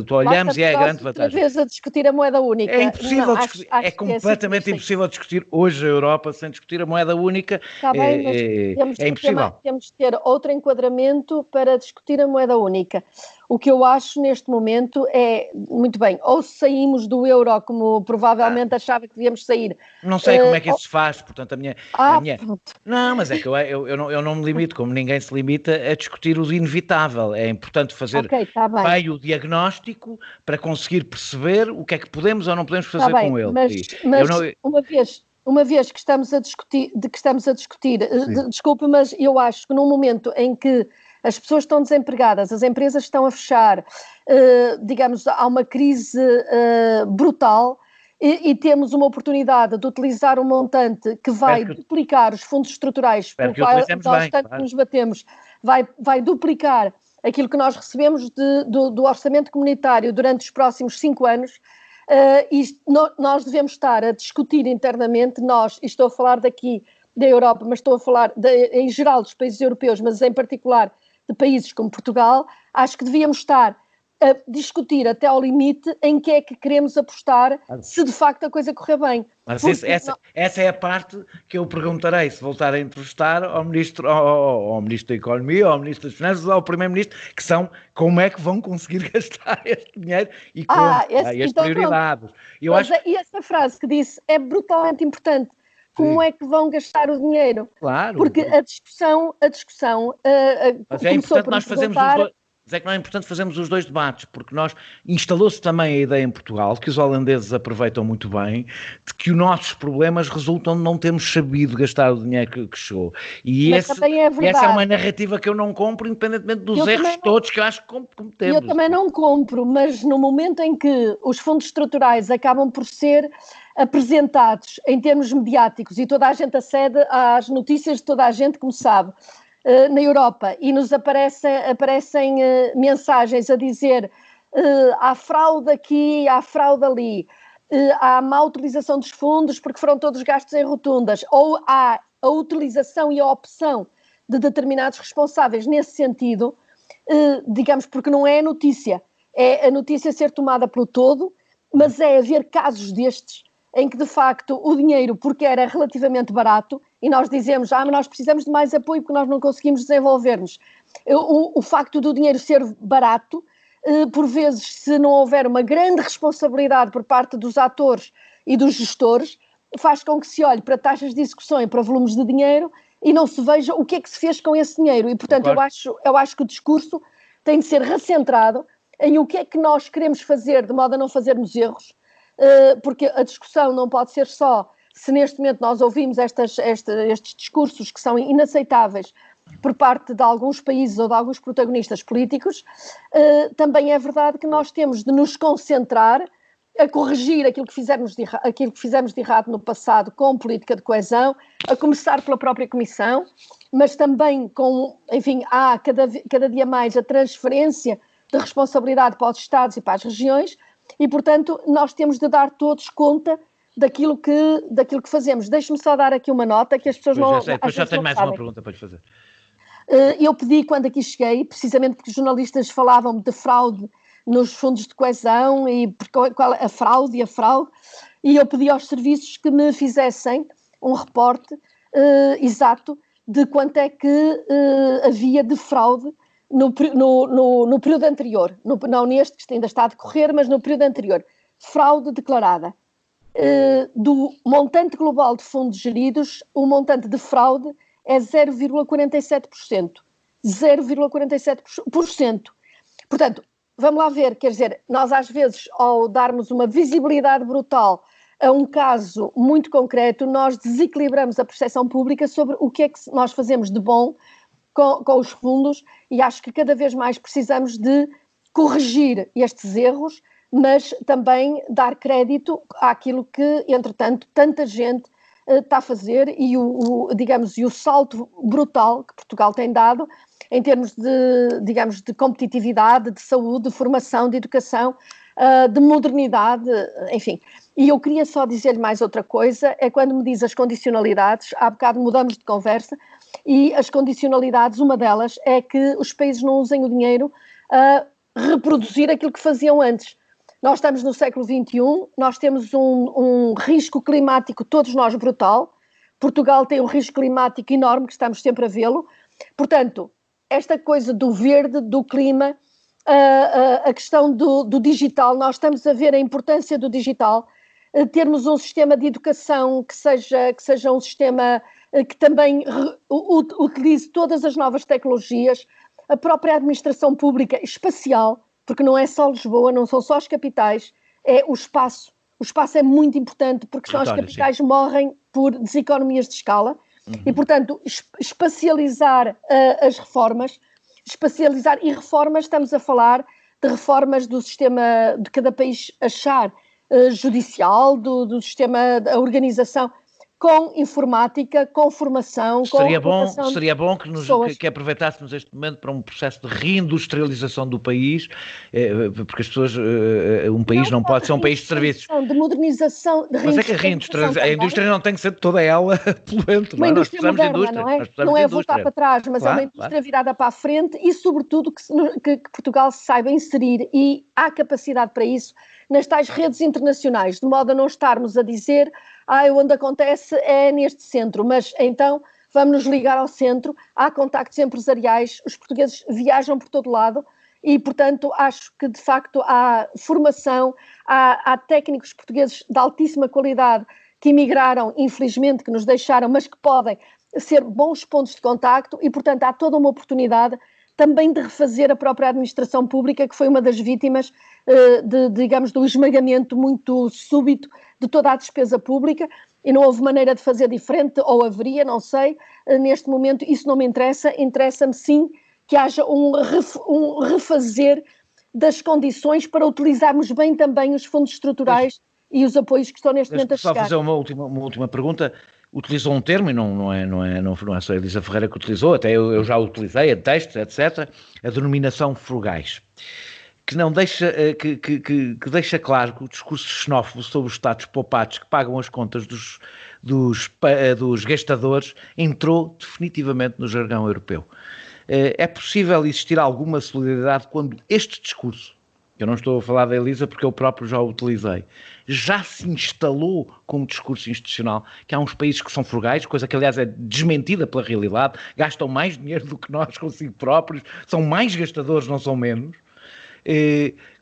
Olhamos e é a grande vantagem. Outra vez a discutir a moeda única. É impossível discutir, é completamente impossível discutir hoje a Europa sem discutir a moeda única. Está bem, mas é impossível. Temos de ter outro enquadramento para discutir a moeda única. O que eu acho neste momento é, muito bem, ou saímos do euro como provavelmente achava que devíamos sair. Não sei como é que isso se faz, portanto a minha... Não, mas é que eu não me limito, como ninguém se limita, a discutir o inevitável. É importante fazer bem o diagnóstico para conseguir perceber o que é que podemos ou não podemos fazer com ele. Mas uma vez que estamos a discutir, desculpe, mas eu acho que num momento em que as pessoas estão desempregadas, as empresas estão a fechar, digamos, há uma crise brutal e temos uma oportunidade de utilizar um montante que vai duplicar os fundos estruturais pelo qual nos batemos, vai duplicar aquilo que nós recebemos do orçamento comunitário durante os próximos 5 anos. Nós devemos estar a discutir internamente, e estou a falar daqui da Europa, mas estou a falar em geral dos países europeus, mas em particular de países como Portugal, acho que devíamos estar a discutir até ao limite em que é que queremos apostar se de facto a coisa correr bem. Mas essa é a parte que eu perguntarei se voltar a entrevistar ao Ministro da Economia, ao Ministro das Finanças, ao Primeiro-Ministro, que são como é que vão conseguir gastar este dinheiro e como, e as prioridades. E essa frase que disse é brutalmente importante. Como é que vão gastar o dinheiro? Claro. Porque a discussão mas é importante nós fazermos os dois. Mas é que não é importante fazermos os dois debates, porque instalou-se também a ideia em Portugal, que os holandeses aproveitam muito bem, de que os nossos problemas resultam de não termos sabido gastar o dinheiro que chegou. E essa é uma narrativa que eu não compro, independentemente dos erros todos que eu acho que cometemos. Eu também não compro, mas no momento em que os fundos estruturais acabam por ser apresentados em termos mediáticos e toda a gente acede às notícias de toda a gente, como sabe, na Europa, e nos aparecem mensagens a dizer há fraude aqui, há fraude ali, há má utilização dos fundos porque foram todos gastos em rotundas, ou há a utilização e a opção de determinados responsáveis nesse sentido, digamos, porque não é a notícia ser tomada pelo todo, mas é haver casos destes em que, de facto, o dinheiro, porque era relativamente barato, e nós dizemos, mas nós precisamos de mais apoio porque nós não conseguimos desenvolver-nos. O facto do dinheiro ser barato, por vezes, se não houver uma grande responsabilidade por parte dos atores e dos gestores, faz com que se olhe para taxas de execução e para volumes de dinheiro e não se veja o que é que se fez com esse dinheiro. E, portanto, eu acho que o discurso tem de ser recentrado em o que é que nós queremos fazer de modo a não fazermos erros, porque a discussão não pode ser só se neste momento nós ouvimos estes discursos que são inaceitáveis por parte de alguns países ou de alguns protagonistas políticos, também é verdade que nós temos de nos concentrar a corrigir aquilo que fizemos de errado no passado com política de coesão, a começar pela própria Comissão, mas também há cada dia mais a transferência de responsabilidade para os Estados e para as regiões, e, portanto, nós temos de dar todos conta daquilo que fazemos. Deixe-me só dar aqui uma nota que as pessoas Depois já tenho mais uma pergunta para lhe fazer. Eu pedi, quando aqui cheguei, precisamente porque os jornalistas falavam de fraude nos fundos de coesão e qual a fraude, e eu pedi aos serviços que me fizessem um reporte exato de quanto é que havia de fraude no período anterior, não neste que ainda está a decorrer, mas no período anterior. Fraude declarada. Do montante global de fundos geridos, o montante de fraude é 0,47%. 0,47%. Portanto, vamos lá ver, quer dizer, nós às vezes, ao darmos uma visibilidade brutal a um caso muito concreto, nós desequilibramos a percepção pública sobre o que é que nós fazemos de bom com os fundos, e acho que cada vez mais precisamos de corrigir estes erros, mas também dar crédito àquilo que, entretanto, tanta gente está a fazer e o salto brutal que Portugal tem dado em termos de competitividade, de saúde, de formação, de educação, de modernidade, enfim. E eu queria só dizer-lhe mais outra coisa, é quando me diz as condicionalidades, há bocado mudamos de conversa, e as condicionalidades, uma delas é que os países não usem o dinheiro a reproduzir aquilo que faziam antes. Nós estamos no século XXI, nós temos um risco climático, todos nós, brutal. Portugal tem um risco climático enorme, que estamos sempre a vê-lo. Portanto, esta coisa do verde, do clima, a questão do digital, nós estamos a ver a importância do digital, termos um sistema de educação que seja um sistema que também utilize todas as novas tecnologias, a própria administração pública espacial, porque não é só Lisboa, não são só as capitais, é o espaço. O espaço é muito importante porque só as capitais morrem por deseconomias de escala e, portanto, espacializar as reformas, estamos a falar de reformas do sistema de cada país achar judicial, do sistema da organização, com informática, com formação, Seria bom que aproveitássemos este momento para um processo de reindustrialização do país, porque as pessoas, um país não pode ser um país de serviços. De modernização, de Mas é que a indústria não tem que ser toda ela poluente, não é? Nós precisamos de indústria. Não é voltar para trás, mas é uma indústria virada para a frente e, sobretudo, que Portugal se saiba inserir, e há capacidade para isso, nas tais redes internacionais, de modo a não estarmos a dizer onde acontece é neste centro, mas então vamos nos ligar ao centro, há contactos empresariais, os portugueses viajam por todo lado e, portanto, acho que de facto há formação, há técnicos portugueses de altíssima qualidade que emigraram, infelizmente, que nos deixaram, mas que podem ser bons pontos de contacto e, portanto, há toda uma oportunidade também de refazer a própria administração pública, que foi uma das vítimas, do esmagamento muito súbito de toda a despesa pública, e não houve maneira de fazer diferente, ou haveria, não sei, neste momento isso não me interessa, interessa-me sim que haja um refazer das condições para utilizarmos bem também os fundos estruturais e os apoios que estão neste momento a chegar. Só fazer uma última pergunta. Utilizou um termo, e não é só a Elisa Ferreira que utilizou, até eu já utilizei, a textos, etc., a denominação frugais, que não deixa, que deixa claro que o discurso xenófobo sobre os Estados poupados que pagam as contas dos gastadores entrou definitivamente no jargão europeu. É possível existir alguma solidariedade quando este discurso, eu não estou a falar da Elisa porque eu próprio já o utilizei, já se instalou como discurso institucional, que há uns países que são frugais, coisa que aliás é desmentida pela realidade, gastam mais dinheiro do que nós consigo próprios, são mais gastadores, não são menos.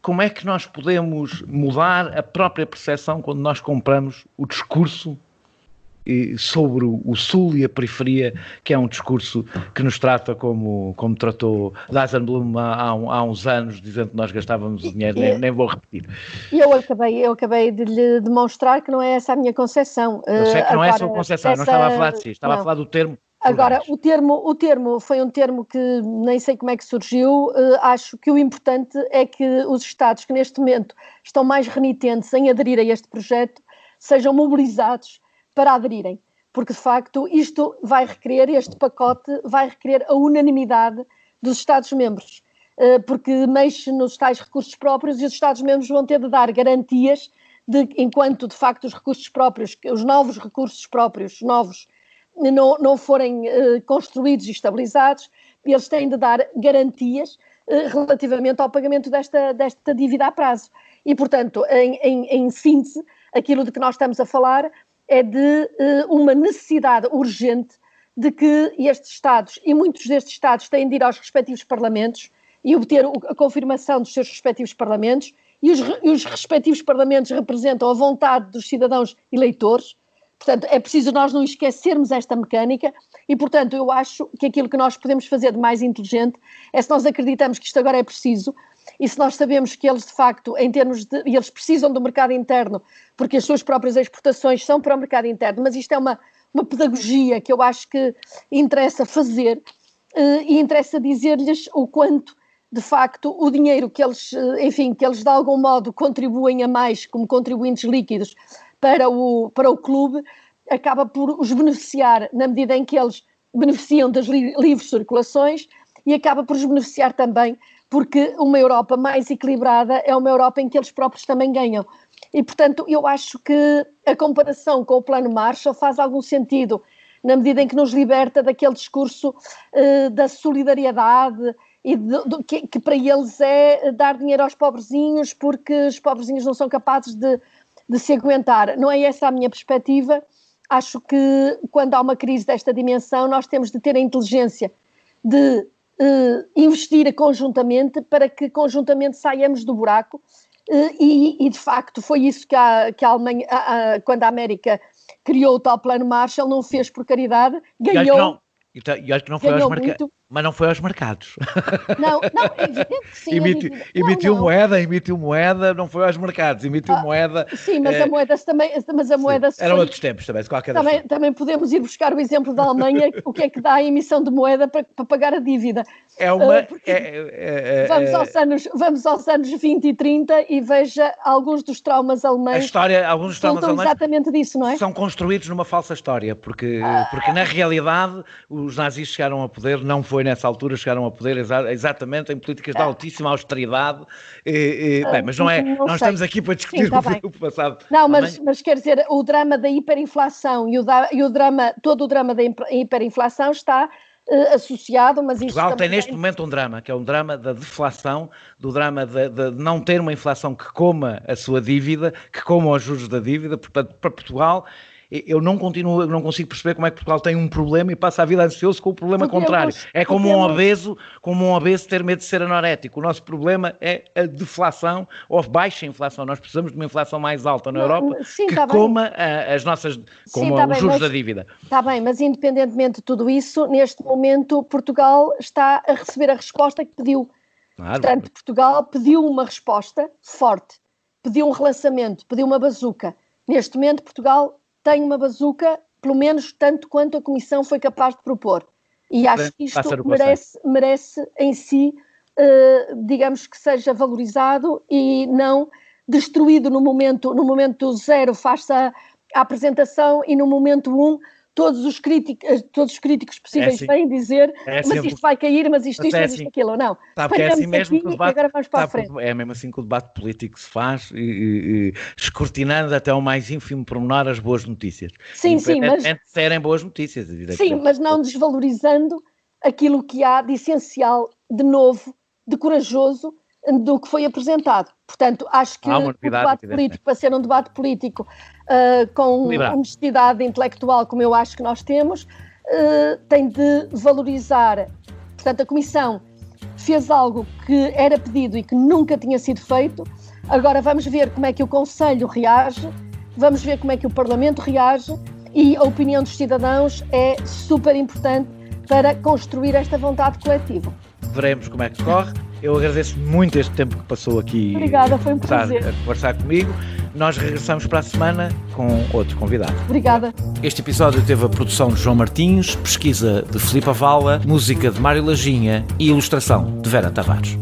Como é que nós podemos mudar a própria percepção quando nós compramos o discurso sobre o Sul e a periferia, que é um discurso que nos trata como tratou Dijsselbloem há uns anos, dizendo que nós gastávamos o dinheiro, nem vou repetir. Eu acabei de lhe demonstrar que não é essa a minha concepção. Eu sei que não é a sua concepção, não estava a falar de si, estava a falar do termo. Agora, o termo foi um termo que nem sei como é que surgiu. Acho que o importante é que os Estados que neste momento estão mais renitentes em aderir a este projeto sejam mobilizados para aderirem, porque de facto este pacote vai requerer a unanimidade dos Estados-membros, porque mexe nos tais recursos próprios e os Estados-membros vão ter de dar garantias enquanto de facto os recursos próprios, os novos recursos próprios, não forem construídos e estabilizados, eles têm de dar garantias relativamente ao pagamento desta dívida a prazo. E, portanto, em síntese, aquilo de que nós estamos a falar é de uma necessidade urgente de que estes Estados, e muitos destes Estados, têm de ir aos respectivos parlamentos e obter a confirmação dos seus respectivos parlamentos, e os respectivos parlamentos representam a vontade dos cidadãos eleitores. Portanto, é preciso nós não esquecermos esta mecânica e, portanto, eu acho que aquilo que nós podemos fazer de mais inteligente é, se nós acreditamos que isto agora é preciso e se nós sabemos que eles, de facto, em termos de... eles precisam do mercado interno, porque as suas próprias exportações são para o mercado interno, mas isto é uma pedagogia que eu acho que interessa fazer e interessa dizer-lhes o quanto, de facto, o dinheiro que eles, enfim, que eles de algum modo contribuem a mais como contribuintes líquidos para o clube, acaba por os beneficiar na medida em que eles beneficiam das livres circulações e acaba por os beneficiar também porque uma Europa mais equilibrada é uma Europa em que eles próprios também ganham. E, portanto, eu acho que a comparação com o Plano Marshall faz algum sentido na medida em que nos liberta daquele discurso da solidariedade e que para eles é dar dinheiro aos pobrezinhos porque os pobrezinhos não são capazes de se aguentar. Não é essa a minha perspectiva. Acho que quando há uma crise desta dimensão nós temos de ter a inteligência de investir conjuntamente para que conjuntamente saiamos do buraco e de facto foi isso que a Alemanha, quando a América criou o tal Plano Marshall, não fez por caridade, ganhou. E olha que não foi aos mercados. Mas não foi aos mercados. Não, é evidente que sim. Emitiu moeda, não foi aos mercados, emitiu moeda. Sim, mas a moeda também. Mas a moeda eram outros tempos também, de qualquer forma. Também podemos ir buscar o exemplo da Alemanha, o que é que dá a emissão de moeda para pagar a dívida. Vamos aos anos 20 e 30 e veja alguns dos traumas alemães. Alguns dos traumas alemães exatamente disso, não é? São construídos numa falsa história, porque na realidade os nazis chegaram a poder, não foi nessa altura, chegaram a poder exatamente em políticas de altíssima austeridade, bem, mas não é, nós estamos aqui para discutir o passado. Não, mas quer dizer, o drama da hiperinflação todo o drama da hiperinflação está associado, mas Portugal tem neste momento um drama, que é um drama da deflação, do drama de não ter uma inflação que coma a sua dívida, que coma os juros da dívida. Portanto, para Portugal, eu não consigo perceber como é que Portugal tem um problema e passa a vida ansioso com o problema contrário. É como um obeso ter medo de ser anorético. O nosso problema é a deflação ou baixa inflação. Nós precisamos de uma inflação mais alta na Europa que coma as nossas, como os juros da dívida. Está bem, mas independentemente de tudo isso, neste momento Portugal está a receber a resposta que pediu. Claro. Portanto, Portugal pediu uma resposta forte, pediu um relançamento, pediu uma bazuca. Neste momento Portugal tem uma bazuca, pelo menos tanto quanto a Comissão foi capaz de propor. E acho que isto merece em si, digamos que seja valorizado e não destruído no momento zero, faz-se a apresentação e no momento 1 todos os críticos possíveis vêm dizer mas isto vai cair, mas isto, mas isto, aquilo, ou não. Porque é assim mesmo que o debate, agora vamos para a frente. É mesmo assim que o debate político se faz, escrutinando até ao mais ínfimo pormenor as boas notícias. Sim, mas... serem boas notícias. Sim, mas não desvalorizando aquilo que há de essencial, de novo, de corajoso, do que foi apresentado. Portanto, acho que o debate político, para ser um debate político com honestidade intelectual, como eu acho que nós temos, tem de valorizar. Portanto, a Comissão fez algo que era pedido e que nunca tinha sido feito. Agora vamos ver como é que o Conselho reage, vamos ver como é que o Parlamento reage e a opinião dos cidadãos é super importante para construir esta vontade coletiva. Veremos como é que corre. Eu agradeço muito este tempo que passou aqui. Obrigada, foi um prazer. A conversar comigo. Nós regressamos para a semana com outro convidado. Obrigada. Este episódio teve a produção de João Martins, pesquisa de Filipe Avala, música de Mário Lajinha e ilustração de Vera Tavares.